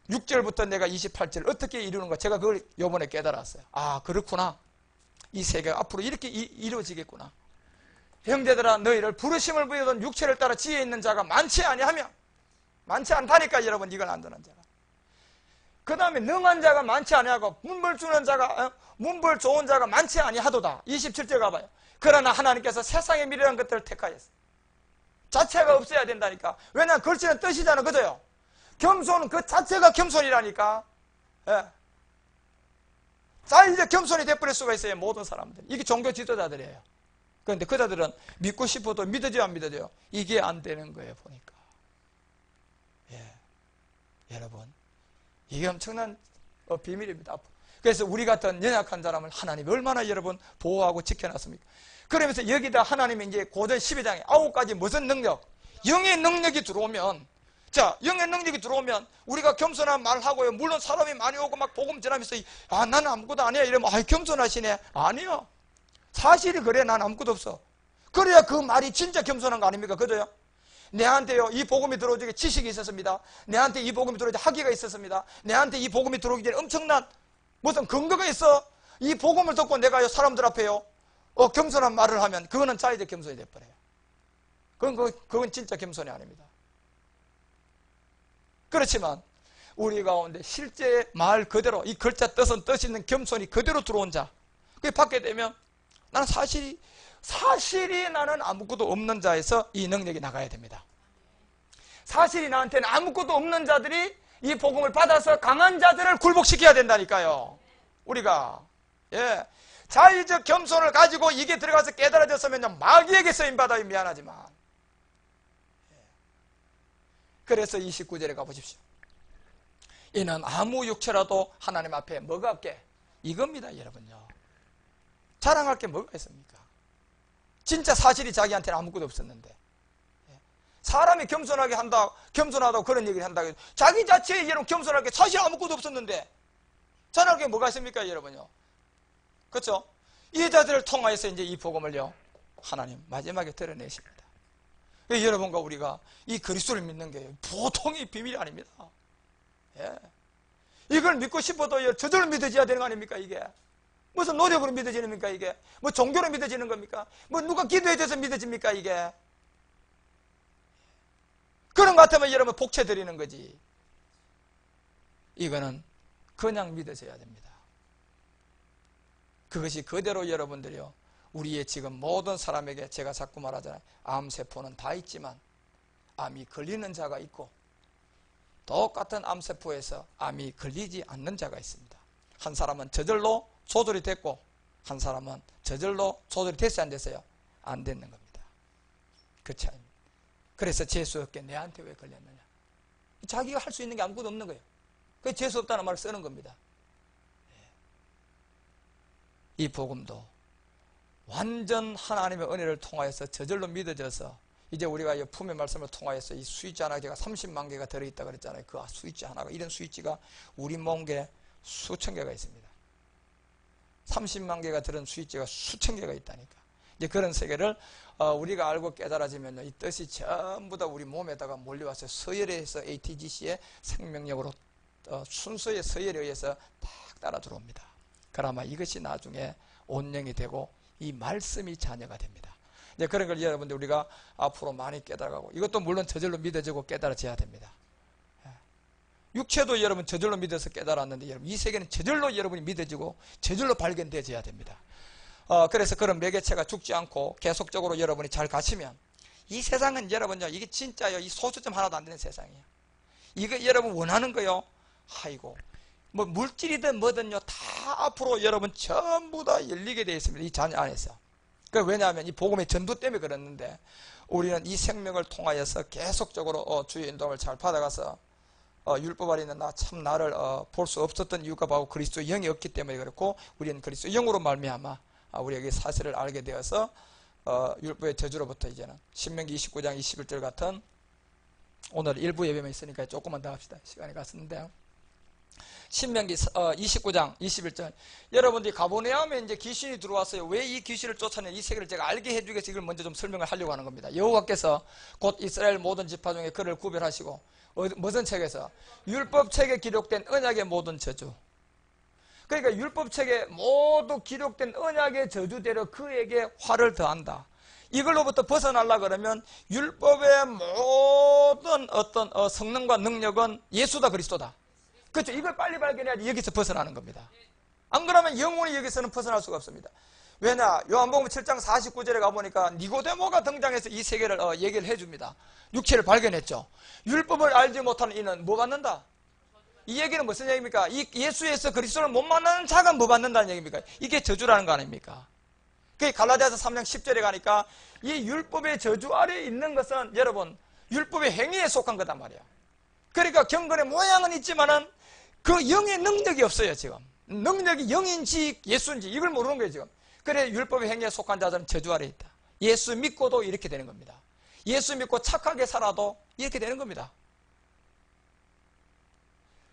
26절부터 내가 28절 어떻게 이루는 거, 제가 그걸 요번에 깨달았어요. 아, 그렇구나. 이 세계가 앞으로 이렇게 이루어지겠구나. 형제들아, 너희를 부르심을 부여던 육체를 따라 지혜 있는 자가 많지 아니하며, 많지 않다니까 여러분, 이걸 안 되는 자가. 그 다음에 능한 자가 많지 아니하고 문벌 주는 자가 문벌 좋은 자가 많지 아니하도다. 27절 가봐요. 그러나 하나님께서 세상의 미래라는 것들을 택하였어. 자체가 없어야 된다니까. 왜냐하면 글씨는 뜻이잖아, 그죠요? 겸손은 그 자체가 겸손이라니까. 예. 자의적 겸손이 돼버릴 수가 있어요, 모든 사람들. 이게 종교 지도자들이에요. 그런데 그자들은 믿고 싶어도 믿어져요, 안 믿어져요? 이게 안 되는 거예요, 보니까. 예. 여러분, 이게 엄청난 비밀입니다. 그래서 우리 같은 연약한 사람을 하나님이 얼마나 여러분 보호하고 지켜놨습니까? 그러면서 여기다 하나님이 이제 고전 12장에 9가지 무슨 능력, 영의 능력이 들어오면, 자, 영의 능력이 들어오면 우리가 겸손한 말 하고요. 물론 사람이 많이 오고 막 복음 전하면서 나는 아무것도 아니야 이러면 겸손하시네. 아니요. 사실이 그래. 난 아무것도 없어. 그래야 그 말이 진짜 겸손한 거 아닙니까? 그죠요? 내한테요, 이 복음이 들어오기 전에 지식이 있었습니다. 내한테 이 복음이 들어오기 전에 학위가 있었습니다. 내한테 이 복음이 들어오기 전에 엄청난 무슨 근거가 있어. 이 복음을 듣고 내가요, 사람들 앞에요, 겸손한 말을 하면 그거는 자의적 겸손이 돼버려요. 그건 진짜 겸손이 아닙니다. 그렇지만 우리 가운데 실제 말 그대로 이 글자 뜻은 뜻 있는 겸손이 그대로 들어온 자, 그게 받게 되면 나는 사실이 나는 아무것도 없는 자에서 이 능력이 나가야 됩니다. 사실이 나한테는 아무것도 없는 자들이 이 복음을 받아서 강한 자들을 굴복시켜야 된다니까요. 우리가 자의적 겸손을 가지고 이게 들어가서 깨달아졌으면 마귀에게 쓰임받아요. 미안하지만. 그래서 29절에 가보십시오. 이는 아무 육체라도 하나님 앞에 뭐가 없게, 이겁니다 여러분요. 자랑할 게 뭐가 있습니까? 진짜 사실이 자기한테는 아무것도 없었는데, 사람이 겸손하게 한다, 겸손하다고 그런 얘기를 한다, 자기 자체에 여러분 겸손하게 사실 아무것도 없었는데 자랑할 게 뭐가 있습니까 여러분요? 그렇죠? 이 자들을 통하여서 이제 이 복음을요, 하나님 마지막에 드러내십니다. 여러분과 우리가 이 그리스도를 믿는 게 보통의 비밀이 아닙니다. 이걸 믿고 싶어도 저절로 믿어져야 되는 거 아닙니까? 이게 무슨 노력으로 믿어지는 겁니까? 이게 뭐 종교로 믿어지는 겁니까? 뭐 누가 기도해 줘서 믿어집니까? 이게 그런 것 같으면 여러분 복채 드리는 거지. 이거는 그냥 믿어져야 됩니다. 그것이 그대로 여러분들이요, 우리의 지금 모든 사람에게, 제가 자꾸 말하잖아요, 암세포는 다 있지만 암이 걸리는 자가 있고 똑같은 암세포에서 암이 걸리지 않는 자가 있습니다. 한 사람은 저절로 조절이 됐고 한 사람은 저절로 조절이 됐어요, 안 됐어요? 안 됐는 겁니다. 그 차이입니다. 그래서 재수없게 내한테 왜 걸렸느냐? 자기가 할 수 있는 게 아무것도 없는 거예요. 그래서 재수없다는 말을 쓰는 겁니다. 이 복음도 완전 하나님의 은혜를 통하여서 저절로 믿어져서 이제 우리가 이 품의 말씀을 통하여서 이 스위치 하나, 제가 30만 개가 들어있다 그랬잖아요. 그 스위치 하나가, 이런 스위치가 우리 몸에 수천 개가 있습니다. 30만 개가 들은 스위치가 수천 개가 있다니까. 이제 그런 세계를 우리가 알고 깨달아지면요, 이 뜻이 전부 다 우리 몸에다가 몰려와서 서열에서 ATGC의 생명력으로 순서의 서열에 의해서 딱 따라 들어옵니다. 그러나 이것이 나중에 온영이 되고 이 말씀이 자녀가 됩니다. 이제 그런 걸 여러분들 우리가 앞으로 많이 깨달아가고, 이것도 물론 저절로 믿어지고 깨달아져야 됩니다. 육체도 여러분 저절로 믿어서 깨달았는데, 여러분 이 세계는 저절로 여러분이 믿어지고 저절로 발견되어져야 됩니다. 그래서 그런 매개체가 죽지 않고 계속적으로 여러분이 잘 가시면, 이 세상은 여러분요, 이게 진짜요, 이 소수점 하나도 안 되는 세상이에요. 이거 여러분 원하는 거요, 아이고 뭐 물질이든 뭐든요, 다 앞으로 여러분 전부 다 열리게 되어 있습니다. 이 자녀 안에서. 왜냐하면 이 복음의 전도 때문에 그랬는데, 우리는 이 생명을 통하여서 계속적으로 주의 인도를 잘 받아가서 율법 아래 있는 참 나를 볼 수 없었던 이유가 바로 그리스도의 영이 없기 때문에 그렇고, 우리는 그리스도의 영으로 말미암아 우리에게 사실을 알게 되어서 율법의 저주로부터 이제는 신명기 29장 21절 같은, 오늘 일부 예배만 있으니까 조금만 더 합시다. 시간이 갔었는데요. 신명기 29장 21절, 여러분들이 가보네움에 이제 귀신이 들어왔어요. 왜 이 귀신을 쫓아내, 이 세계를 제가 알게 해주기 위해서 이걸 먼저 좀 설명을 하려고 하는 겁니다. 여호와께서 곧 이스라엘 모든 지파 중에 그를 구별하시고, 무슨 책에서? 율법책에 기록된 언약의 모든 저주. 그러니까 율법책에 모두 기록된 언약의 저주대로 그에게 화를 더한다. 이걸로부터 벗어나려고 그러면 율법의 모든 어떤 성능과 능력은 예수다, 그리스도다. 그렇죠. 이걸 빨리 발견해야지 여기서 벗어나는 겁니다. 안 그러면 영원히 여기서는 벗어날 수가 없습니다. 왜냐, 요한복음 7장 49절에 가보니까 니고데모가 등장해서 이 세계를 얘기를 해줍니다. 육체를 발견했죠. 율법을 알지 못하는 이는 뭐 받는다? 이 얘기는 무슨 얘기입니까? 이 예수에서 그리스도를 못 만나는 자가 뭐 받는다는 얘기입니까? 이게 저주라는 거 아닙니까? 그 갈라디아서 3장 10절에 가니까 이 율법의 저주 아래에 있는 것은 여러분 율법의 행위에 속한 거단 말이에요. 그러니까 경건의 모양은 있지만은 그 영의 능력이 없어요. 지금 능력이 영인지 예수인지 이걸 모르는 거예요. 지금. 그래 율법의 행위에 속한 자들은 저주 아래에 있다. 예수 믿고도 이렇게 되는 겁니다. 예수 믿고 착하게 살아도 이렇게 되는 겁니다.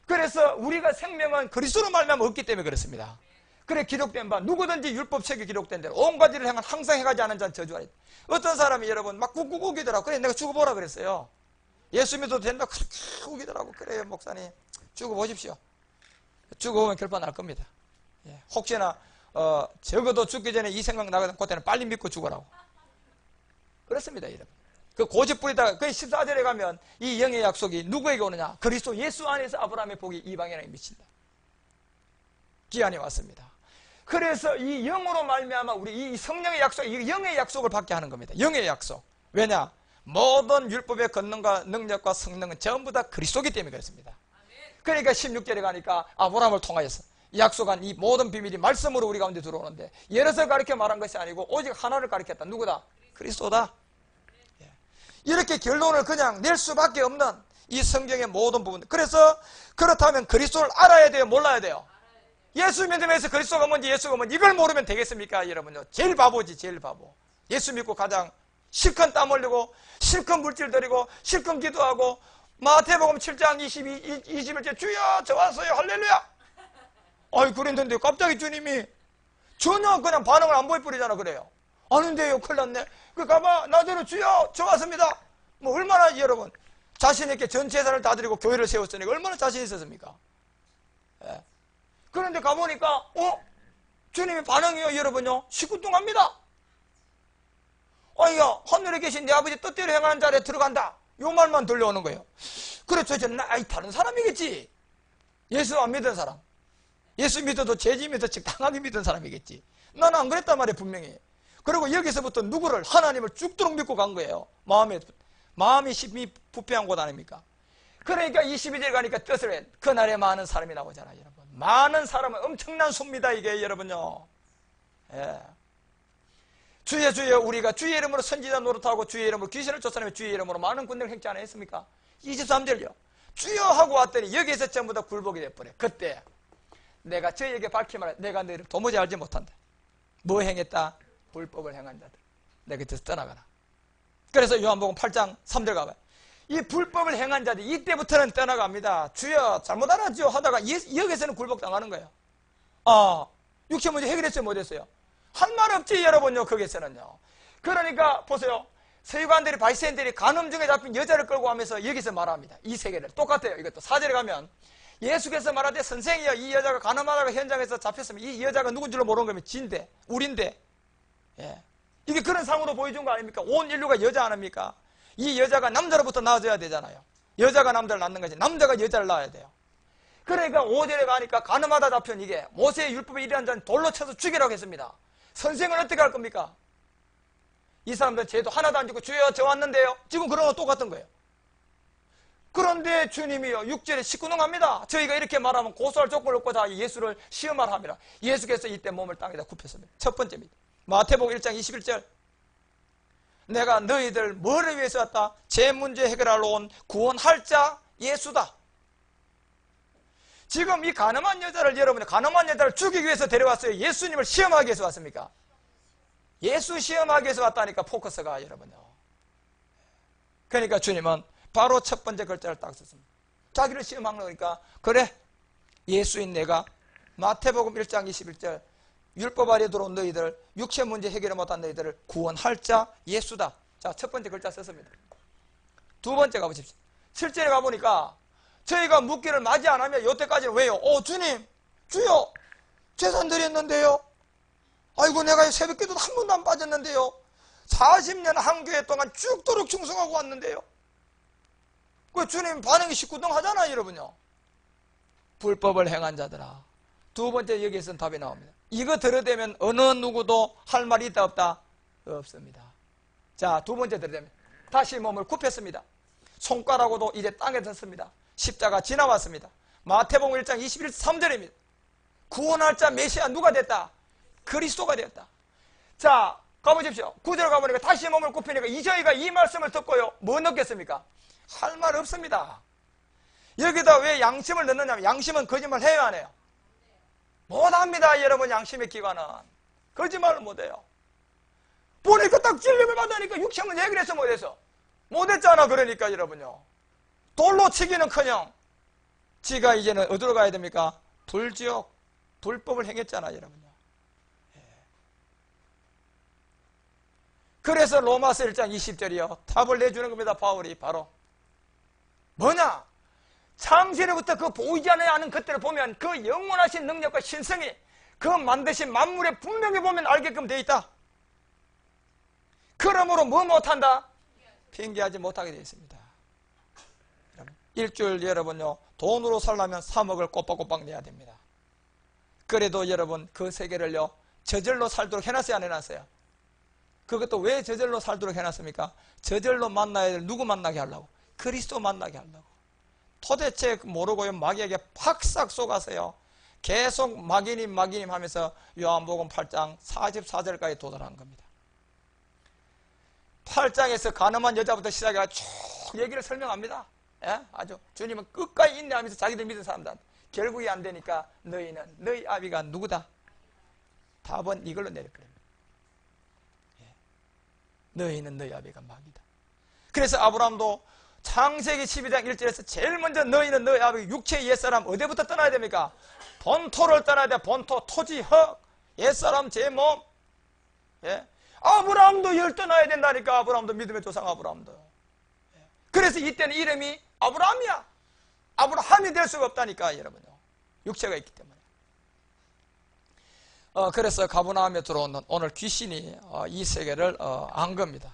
그래서 우리가 생명은 그리스도로 말미암아 없기 때문에 그렇습니다. 그래 기록된 바 누구든지 율법책에 기록된 대로 온 가지를 행한 항상 해가지 않은 자는 저주 아래 있다. 어떤 사람이 여러분 막 꾹꾹 우기더라고. 그래 내가 죽어보라 그랬어요. 예수 믿어도 된다 그렇게 우기더라고. 그래요 목사님 죽어보십시오. 죽어보면 결판 날 겁니다. 혹시나 적어도 죽기 전에 이 생각 나거든 그때는 빨리 믿고 죽어라고. 그렇습니다 여러분. 그 고집 부리다가 그 14절에 가면 이 영의 약속이 누구에게 오느냐? 그리스도 예수 안에서 아브라함의 복이 이방인에게 미친다. 기한이 왔습니다. 그래서 이 영으로 말미암아 우리 이 성령의 약속, 이 영의 약속을 받게 하는 겁니다. 영의 약속. 왜냐? 모든 율법의 권능과 능력과 성능은 전부 다 그리스도기 때문에 그렇습니다. 그러니까 16절에 가니까 아브라함을 통하여서 약속한 이 모든 비밀이 말씀으로 우리 가운데 들어오는데 여럿을 가르쳐 말한 것이 아니고 오직 하나를 가르쳤다. 누구다? 그리스도다. 이렇게 결론을 그냥 낼 수밖에 없는 이 성경의 모든 부분. 그래서 그렇다면 그리스도를 알아야 돼요? 몰라야 돼요? 예수 믿으면서 그리스도가 뭔지 예수가 뭔지 이걸 모르면 되겠습니까? 여러분요. 제일 바보지 제일 바보. 예수 믿고 가장 실컷 땀 흘리고 실컷 물질 들이고 실컷 기도하고 마태복음 7장 21절 주여 저 왔어요 할렐루야. 아이 그랬는데 갑자기 주님이 전혀 그냥 반응을 안 보여버리잖아. 그래요. 아는데요 큰일 났네. 그 가봐 나대로 주여 저 왔습니다. 뭐 얼마나 여러분 자신있게 전 재산을 다 드리고 교회를 세웠으니까 얼마나 자신 있었습니까? 예. 그런데 가보니까 주님의 반응이요 여러분요 시큰둥합니다. 아니야 하늘에 계신 내 아버지 뜻대로 행하는 자리에 들어간다. 요 말만 들려오는 거예요. 그래 도대체 다른 사람이겠지. 예수 안 믿은 사람. 예수 믿어도 죄지면서 적당하게 믿은 사람이겠지. 나는 안 그랬단 말이에요, 분명히. 그리고 여기서부터 누구를? 하나님을 죽도록 믿고 간 거예요. 마음이 심히 부패한 곳 아닙니까? 그러니까 22절 가니까 뜻을 해. 그날에 많은 사람이 나오잖아요, 여러분. 많은 사람은 엄청난 수입니다, 이게, 여러분요. 예. 주여 우리가 주의 이름으로 선지자 노릇하고 주의 이름으로 귀신을 쫓아내며 주의 이름으로 많은 군대를 행치 않아 했습니까? 23절요. 주여 하고 왔더니 여기에서 전부 다 굴복이 돼버려. 그때 내가 저희에게 밝히 말해, 내가 너희를 도무지 알지 못한다. 뭐 행했다? 불법을 행한 자들. 내가 곁에서 떠나가라. 그래서 요한복음 8장 3절 가봐요. 이 불법을 행한 자들 이때부터는 떠나갑니다. 주여 잘못 알았죠 하다가 여기서는 굴복당하는 거예요. 육체 문제 해결했어요, 못했어요? 할 말 없지, 여러분요, 거기서는요. 그러니까 보세요. 서기관들이 바리새인들이 간음 중에 잡힌 여자를 끌고 가면서 여기서 말합니다. 이 세계를 똑같아요. 이것도 4절에 가면 예수께서 말하되 선생이여, 이 여자가 간음하다가 현장에서 잡혔으면 이 여자가 누군지를 모르는 거면 진대, 우린데. 예. 이게 그런 상으로 보여준 거 아닙니까? 온 인류가 여자 아닙니까? 이 여자가 남자로부터 낳아져야 되잖아요. 여자가 남자를 낳는 거지, 남자가 여자를 낳아야 돼요. 그러니까 5절에 가니까 간음하다 잡힌 이게 모세의 율법에 일하는 자는 돌로 쳐서 죽이라고 했습니다. 선생은 어떻게 할 겁니까? 이 사람들은 죄도 하나도 안 짓고 주여 저 왔는데요. 지금 그런 거 똑같은 거예요. 그런데 주님이요 6절에 19능합니다. 저희가 이렇게 말하면 고소할 조건을 얻고 다 예수를 시험하라 합니다. 예수께서 이때 몸을 땅에다 굽혔습니다. 첫 번째입니다. 마태복음 1장 21절 내가 너희들 뭐를 위해서 왔다? 제 문제 해결하러 온 구원할 자 예수다. 지금 이 가늠한 여자를 여러분이 가늠한 여자를 죽이기 위해서 데려왔어요? 예수님을 시험하기 위해서 왔습니까? 예수 시험하기 위해서 왔다니까 포커스가 여러분요. 그러니까 주님은 바로 첫 번째 글자를 딱 썼습니다. 자기를 시험한 거니까 그래 예수인 내가 마태복음 1장 21절 율법 아래 들어온 너희들 육체 문제 해결을 못한 너희들을 구원할 자 예수다. 자, 첫 번째 글자 썼습니다. 두 번째 가보십시오. 7절에 가보니까 저희가 묻기를 맞이 안 하면 여태까지는 왜요? 주님 주여 제산 드렸는데요. 아이고 내가 새벽기도도 한 번도 안 빠졌는데요. 40년 한 교회 동안 죽도록 충성하고 왔는데요. 그 주님 반응이 19등 하잖아요, 여러분요. 불법을 행한 자들아. 두 번째 여기에서는 답이 나옵니다. 이거 들어대면 어느 누구도 할 말이 있다 없다? 없습니다. 자, 두 번째 들어대면 다시 몸을 굽혔습니다. 손가락으로 이제 땅에 뒀습니다. 십자가 지나왔습니다. 마태복음 1장 21, 3절입니다. 구원할 자 메시아 누가 됐다? 그리스도가 되었다. 자, 가보십시오. 9절 가보니까 다시 몸을 굽히니까 저희가 이 말씀을 듣고요. 뭐 넣겠습니까? 할 말 없습니다. 여기다 왜 양심을 넣느냐면 양심은 거짓말 해요, 안 해요? 못합니다, 여러분. 양심의 기관은 거짓말을 못해요. 보니까 딱 진림을 받으니까 육체문 얘기를 해서 못해서 못했잖아. 그러니까 여러분요, 돌로 치기는커녕 지가 이제는 어디로 가야 됩니까? 불지옥, 불법을 행했잖아, 여러분요. 그래서 로마서 1장 20절이요 답을 내주는 겁니다. 바울이 바로 뭐냐? 창세로부터 그 보이지 않는 것들을 보면 그 영원하신 능력과 신성이 그 만드신 만물에 분명히 보면 알게끔 되어 있다. 그러므로 뭐 못한다? 핑계하지 못하게 되어 있습니다. 일주일 여러분요 돈으로 살려면 3억을 꼬박꼬박 내야 됩니다. 그래도 여러분 그 세계를요 저절로 살도록 해놨어요, 안 해놨어요? 그것도 왜 저절로 살도록 해놨습니까? 저절로 만나야 될 누구 만나게 하려고? 그리스도 만나게 하려고. 도대체 모르고요 마귀에게 팍싹 쏘가서요 계속 마귀님 하면서 요한복음 8장 44절까지 도달한 겁니다. 8장에서 가늠한 여자부터 시작해서 쭉 얘기를 설명합니다. 예? 아주 주님은 끝까지 인내하면서 자기들 믿은 사람들 결국이 안 되니까 너희 아비가 누구다? 답은 이걸로 내려버립니다. 너희는 너희 아비가 마귀다. 그래서 아브라함도 창세기 12장 1절에서 제일 먼저 너희는 너희 아비 육체의 옛사람 어디부터 떠나야 됩니까? 본토를 떠나야 돼. 본토, 토지, 흙, 옛사람, 제 몸. 예? 아브라함도 열 떠나야 된다니까. 아브라함도 믿음의 조상 아브라함도. 그래서 이때는 이름이 아브라함이야. 아브라함이 될 수가 없다니까, 여러분요. 육체가 있기 때문에. 그래서 가버나움에 들어오는 오늘 귀신이 이 세계를 안 겁니다.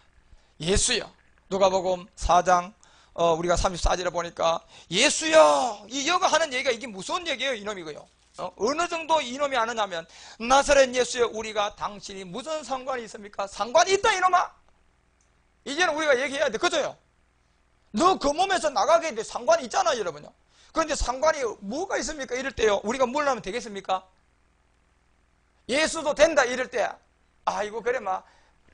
예수요. 누가복음 4장 우리가 34절에 보니까 예수여, 이 여가 하는 얘기가 이게 무슨 얘기예요? 이놈이고요. 어느 정도 이놈이 아느냐면 나사렛 예수여, 우리가 당신이 무슨 상관이 있습니까? 상관이 있다 이놈아. 이제는 우리가 얘기해야 돼. 그죠? 너 그 몸에서 나가게 돼. 상관이 있잖아 여러분요. 그런데 상관이 뭐가 있습니까? 이럴 때요, 우리가 뭘 하면 되겠습니까? 예수도 된다 이럴 때, 아이고 그래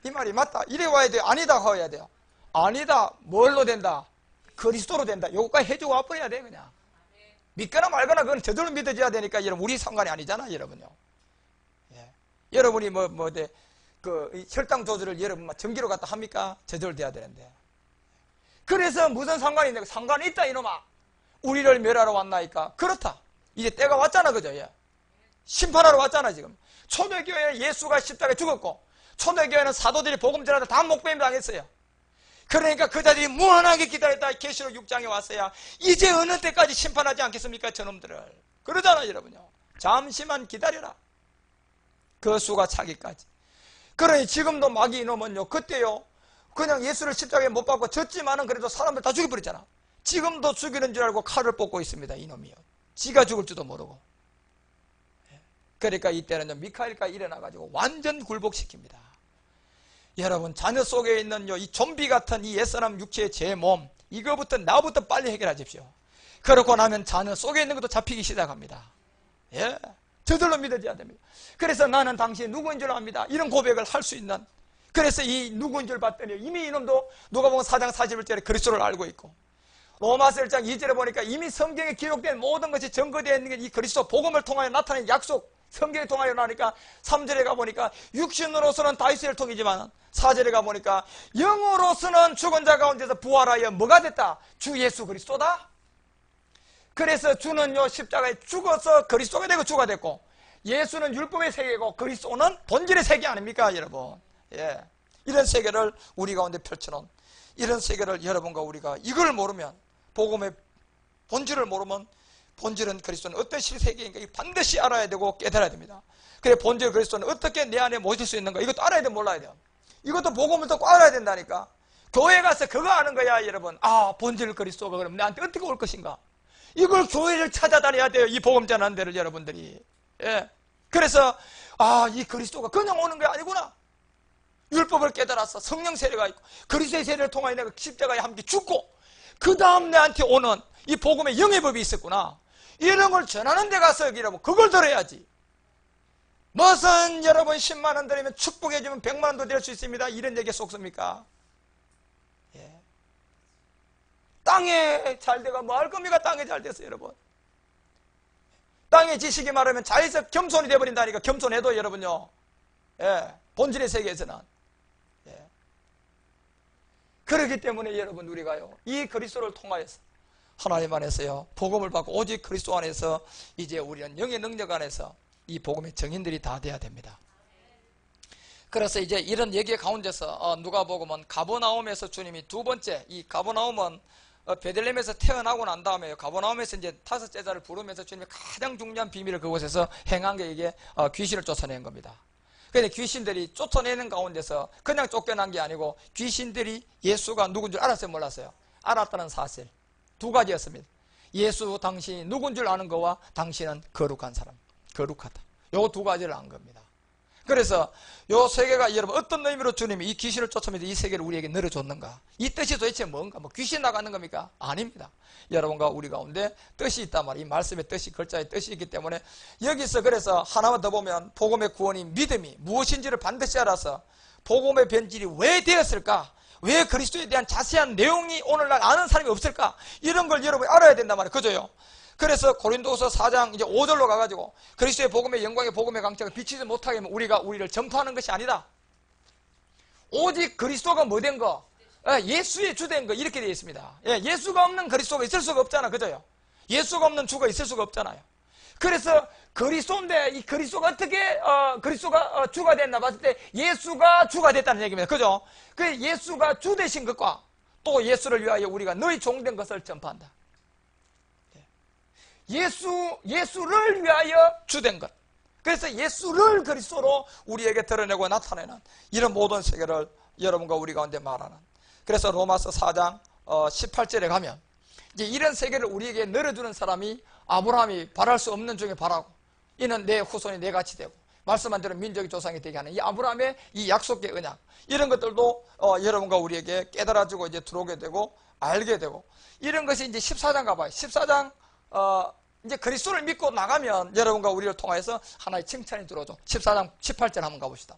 이 말이 맞다 이래 와야 돼요? 아니다 해야 돼요? 아니다. 뭘로 된다? 그리스도로 된다. 요거까지 해주고 와버려야 돼. 그냥 믿거나 말거나 그건 저절로 믿어져야 되니까 여러분, 우리 상관이 아니잖아 여러분요. 예. 여러분이 그 혈당 조절을 여러분 전기로 갖다 합니까? 저절돼야 되는데. 그래서 무슨 상관이 있냐? 상관이 있다 이놈아. 우리를 멸하러 왔나이까? 그렇다. 이제 때가 왔잖아. 그죠? 예. 심판하러 왔잖아 지금. 초대교회에 예수가 십자가에 죽었고, 초대교회는 사도들이 복음 전하다 다 목배임 당했어요. 그러니까 그 자들이 무한하게 기다렸다 계시록 6장에 왔어야 이제 어느 때까지 심판하지 않겠습니까? 저놈들을. 그러잖아 여러분요. 잠시만 기다려라. 그 수가 차기까지. 그러니 지금도 마귀 이놈은요, 그때요 그냥 예수를 십자가에 못 박고 졌지만은 그래도 사람들 다 죽여버렸잖아. 지금도 죽이는 줄 알고 칼을 뽑고 있습니다. 이놈이요. 지가 죽을 줄도 모르고. 그러니까 이때는요, 미카엘과 일어나가지고 완전 굴복시킵니다. 여러분, 자녀 속에 있는 이 좀비 같은 이 옛사람 육체의 제 몸, 이거부터 나부터 빨리 해결하십시오. 그러고 나면 자녀 속에 있는 것도 잡히기 시작합니다. 예, 저절로 믿어져야 됩니다. 그래서 나는 당신이 누구인 줄 압니다. 이런 고백을 할 수 있는. 그래서 이 누구인 줄 봤더니 이미 이놈도 누가복음 4장 41절에 그리스도를 알고 있고, 로마서 1장 2절에 보니까 이미 성경에 기록된 모든 것이 증거되어 있는 게 이 그리스도 복음을 통하여 나타낸 약속, 성경에 통하여 나니까 3절에 가보니까 육신으로서는 다윗의 혈통이지만 4절에 가보니까 영으로서는 죽은 자 가운데서 부활하여 뭐가 됐다? 주 예수 그리스도다. 그래서 주는요 십자가에 죽어서 그리스도가 되고 주가 됐고, 예수는 율법의 세계고 그리스도는 본질의 세계 아닙니까 여러분? 예, 이런 세계를 우리 가운데 펼쳐놓은 이런 세계를 여러분과 우리가 이걸 모르면, 복음의 본질을 모르면, 본질은 그리스도는 어떤 실세계인가 반드시 알아야 되고 깨달아야 됩니다. 그래, 본질 그리스도는 어떻게 내 안에 모실 수 있는가, 이것도 알아야 돼, 몰라야 돼요. 이것도 복음을 듣고 알아야 된다니까. 교회 가서 그거 아는 거야 여러분. 아, 본질 그리스도가 그럼 나한테 어떻게 올 것인가, 이걸 교회를 찾아다녀야 돼요. 이 복음 전하는 데를 여러분들이. 예. 그래서 이 그리스도가 그냥 오는 게 아니구나. 율법을 깨달아서 성령 세례가 있고 그리스도의 세례를 통하여 내가 십자가에 함께 죽고 그 다음 내한테 오는 이 복음의 영예법이 있었구나. 이런 걸 전하는 데 가서 여러분 그걸 들어야지. 무슨 여러분 10만 원 드리면 축복해 주면 100만 원도 될 수 있습니다. 이런 얘기에 속습니까? 예. 땅에 잘 돼가 뭐 할 겁니까? 땅에 잘 돼서 여러분. 땅의 지식이 말하면 자에서 겸손이 돼버린다니까. 겸손해도 여러분요. 예. 본질의 세계에서는. 예. 그렇기 때문에 여러분 우리가요, 이 그리스도를 통하여서 하나님 안에서요 복음을 받고 오직 그리스도 안에서 이제 우리는 영의 능력 안에서 이 복음의 증인들이 다 돼야 됩니다. 그래서 이제 이런 얘기 가운데서 누가복음은 가버나움에서 주님이 두 번째, 이 가버나움은 베들레헴에서 태어나고 난 다음에 가버나움에서 이제 5 제자를 부르면서 주님이 가장 중요한 비밀을 그곳에서 행한 게 이게 귀신을 쫓아낸 겁니다. 그런데 귀신들이 쫓아내는 가운데서 그냥 쫓겨난 게 아니고 귀신들이 예수가 누군 줄 알았어요, 몰랐어요? 알았다는 사실 두 가지였습니다. 예수 당신이 누군 줄 아는 거와 당신은 거룩한 사람, 거룩하다. 요 두 가지를 안 겁니다. 그래서 요 세계가 여러분 어떤 의미로 주님이 이 귀신을 쫓아내면서 이 세계를 우리에게 늘어줬는가? 이 뜻이 도대체 뭔가? 뭐 귀신 나가는 겁니까? 아닙니다. 여러분과 우리 가운데 뜻이 있단 말이에요. 이 말씀의 뜻이, 글자의 뜻이 있기 때문에 여기서 그래서 하나만 더 보면 복음의 구원이 믿음이 무엇인지를 반드시 알아서 복음의 변질이 왜 되었을까? 왜 그리스도에 대한 자세한 내용이 오늘날 아는 사람이 없을까? 이런 걸 여러분이 알아야 된단 말이에요. 그죠요? 그래서 고린도서 4장 이제 5절로 가가지고 그리스도의 복음의 영광의 복음의 강력을 비치지 못하게 하면 우리가 우리를 전파하는 것이 아니다. 오직 그리스도가 뭐 된 거? 예수의 주된 거, 이렇게 되어 있습니다. 예수가 없는 그리스도가 있을 수가 없잖아. 그죠요? 예수가 없는 주가 있을 수가 없잖아요. 그래서 그리스도인데 이 그리스도가 어떻게 그리스도가 주가 됐나 봤을 때 예수가 주가 됐다는 얘기입니다. 그죠? 그 예수가 주 되신 것과 또 예수를 위하여 우리가 너희 종된 것을 전파한다. 예수를 위하여 주된 것. 그래서 예수를 그리스도로 우리에게 드러내고 나타내는 이런 모든 세계를 여러분과 우리 가운데 말하는. 그래서 로마서 4장 18절에 가면 이제 이런 세계를 우리에게 늘어주는 사람이 아브라함이 바랄 수 없는 중에 바라고 이는 내 후손이 내 같이 되고 말씀한 대로 민족의 조상이 되게 하는 이 아브라함의 이 약속의 언약 이런 것들도 여러분과 우리에게 깨달아지고 이제 들어오게 되고 알게 되고 이런 것이 이제 14장 가봐요. 14장 이제 그리스도를 믿고 나가면 여러분과 우리를 통하여서 하나의 칭찬이 들어오죠. 14장 18절 한번 가봅시다.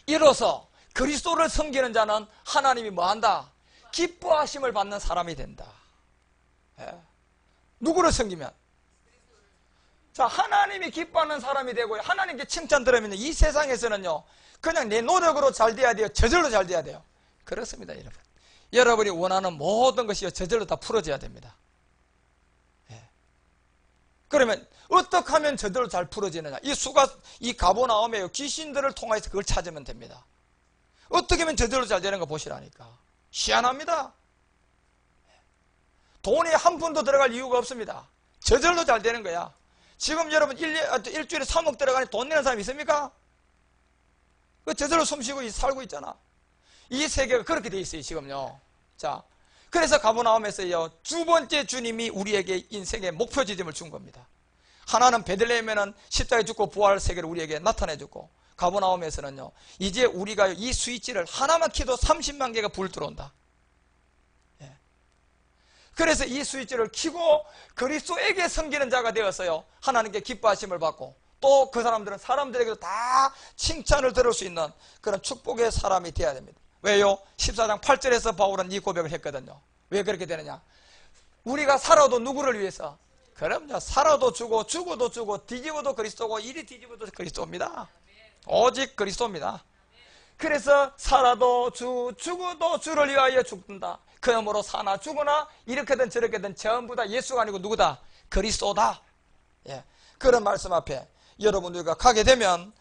이로써 그리스도를 섬기는 자는 하나님이 뭐한다? 기뻐하심을 받는 사람이 된다. 예. 누구를 섬기면? 자, 하나님이 기뻐하는 사람이 되고요. 하나님께 칭찬 들으면 이 세상에서는요, 그냥 내 노력으로 잘 돼야 돼요. 저절로 잘 돼야 돼요. 그렇습니다, 여러분. 여러분이 원하는 모든 것이 저절로 다 풀어져야 됩니다. 예. 그러면 어떻게 하면 저절로 잘 풀어지느냐? 이 가버나움에 귀신들을 통해서 그걸 찾으면 됩니다. 어떻게 하면 저절로 잘 되는 거 보시라니까. 희한합니다. 돈이 한 푼도 들어갈 이유가 없습니다. 저절로 잘 되는 거야. 지금 여러분 일주일에 3억 들어가니 돈 내는 사람 있습니까? 그 저절로 숨쉬고 살고 있잖아. 이 세계가 그렇게 돼 있어요, 지금요. 자, 그래서 가버나움에서요, 두 번째 주님이 우리에게 인생의 목표 지점을 준 겁니다. 하나는 베들레헴에는 십자가에 죽고 부활 세계를 우리에게 나타내줬고, 가버나움에서는요, 이제 우리가 이 스위치를 하나만 켜도 30만 개가 불 들어온다. 예. 그래서 이 스위치를 켜고 그리스도에게 섬기는 자가 되었어요. 하나님께 기뻐하심을 받고 또 그 사람들은 사람들에게도 다 칭찬을 들을 수 있는 그런 축복의 사람이 되어야 됩니다. 왜요? 14장 8절에서 바울은 이 고백을 했거든요. 왜 그렇게 되느냐? 우리가 살아도 누구를 위해서? 그럼요. 살아도 주고 죽어도 주고 뒤집어도 그리스도고 이리 뒤집어도 그리스도입니다. 오직 그리스도입니다. 그래서 살아도 죽어도 주를 위하여 죽는다. 그러므로 사나 죽으나 이렇게든 저렇게든 전부 다 예수가 아니고 누구다? 그리스도다. 예. 그런 말씀 앞에 여러분 우리가 가게 되면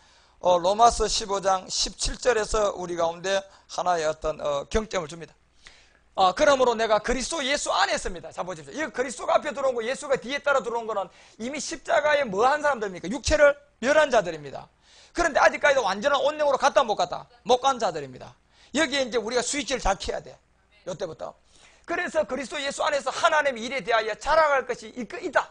로마서 15장 17절에서 우리 가운데 하나의 어떤 경점을 줍니다. 그러므로 내가 그리스도 예수 안에 있습니다. 자 보십시오. 이 그리스도가 앞에 들어온 거 예수가 뒤에 따라 들어온 거는 이미 십자가에 뭐한 사람들입니까? 육체를 멸한 자들입니다. 그런데 아직까지도 완전한 온영으로 갔다 못 갔다? 못 간 자들입니다. 여기에 이제 우리가 스위치를 잘 켜야 돼. 이때부터. 그래서 그리스도 예수 안에서 하나님의 일에 대하여 자랑할 것이 있다.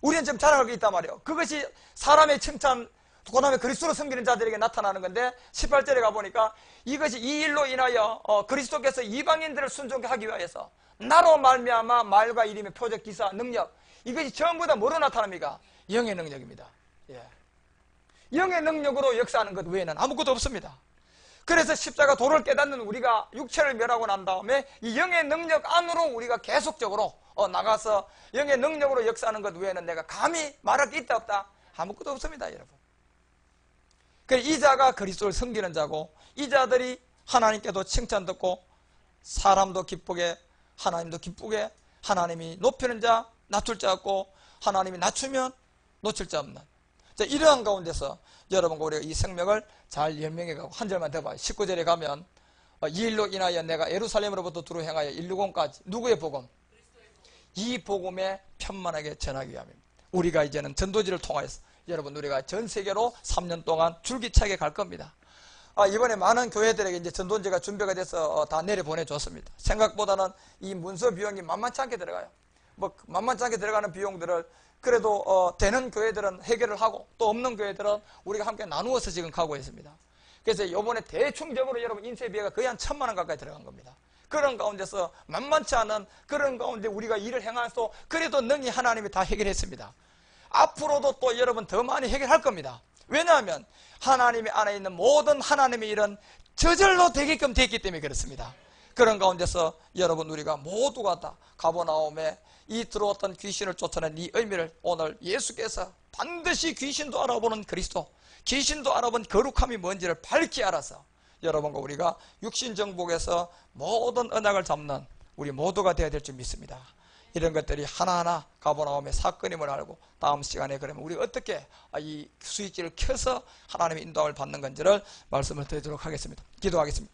우리는 지금 자랑할 게 있단 말이에요. 그것이 사람의 칭찬, 그 다음에 그리스도로 섬기는 자들에게 나타나는 건데 18절에 가보니까 이것이 이 일로 인하여 그리스도께서 이방인들을 순종하게 하기 위해서 나로 말미암아 말과 이름의 표적, 기사, 능력 이것이 전부 다 뭐로 나타납니까? 영의 능력입니다. 예. 영의 능력으로 역사하는 것 외에는 아무것도 없습니다. 그래서 십자가 도를 깨닫는 우리가 육체를 멸하고 난 다음에 이 영의 능력 안으로 우리가 계속적으로 나가서 영의 능력으로 역사하는 것 외에는 내가 감히 말할 게 있다 없다? 아무것도 없습니다, 여러분. 이 자가 그리스도를 섬기는 자고 이 자들이 하나님께도 칭찬 듣고 사람도 기쁘게 하나님도 기쁘게 하나님이 높이는 자 낮출 자 없고 하나님이 낮추면 놓칠 자 없는 자, 이러한 가운데서 여러분과 우리가 이 생명을 잘 연명해가고 한 절만 더 봐요. 19절에 가면 이 일로 인하여 내가 예루살렘으로부터 두루 행하여 160까지 누구의 복음? 이 복음에 편만하게 전하기 위함입니다. 우리가 이제는 전도지를 통하여서 여러분 우리가 전 세계로 3년 동안 줄기차게 갈 겁니다. 이번에 많은 교회들에게 이제 전도지가 준비가 돼서 다 내려보내줬습니다. 생각보다는 이 문서 비용이 만만치 않게 들어가요. 뭐 만만치 않게 들어가는 비용들을 그래도 되는 교회들은 해결을 하고 또 없는 교회들은 우리가 함께 나누어서 지금 가고 있습니다. 그래서 이번에 대충적으로 여러분 인쇄비가 거의 한 1,000만 원 가까이 들어간 겁니다. 그런 가운데서 만만치 않은 그런 가운데 우리가 일을 행해서 그래도 능히 하나님이 다 해결했습니다. 앞으로도 또 여러분 더 많이 해결할 겁니다. 왜냐하면 하나님의 안에 있는 모든 하나님의 일은 저절로 되게끔 됐기 때문에 그렇습니다. 그런 가운데서 여러분 우리가 모두가 다 가버나움에 이 들어왔던 귀신을 쫓아낸 이 의미를 오늘 예수께서 반드시 귀신도 알아보는 그리스도, 귀신도 알아본 거룩함이 뭔지를 밝히 알아서 여러분과 우리가 육신정복에서 모든 언약을 잡는 우리 모두가 되어야 될 줄 믿습니다. 이런 것들이 하나하나 가버나움의 사건임을 알고 다음 시간에 그러면 우리가 어떻게 이 스위치를 켜서 하나님의 인도함을 받는 건지를 말씀을 드리도록 하겠습니다. 기도하겠습니다.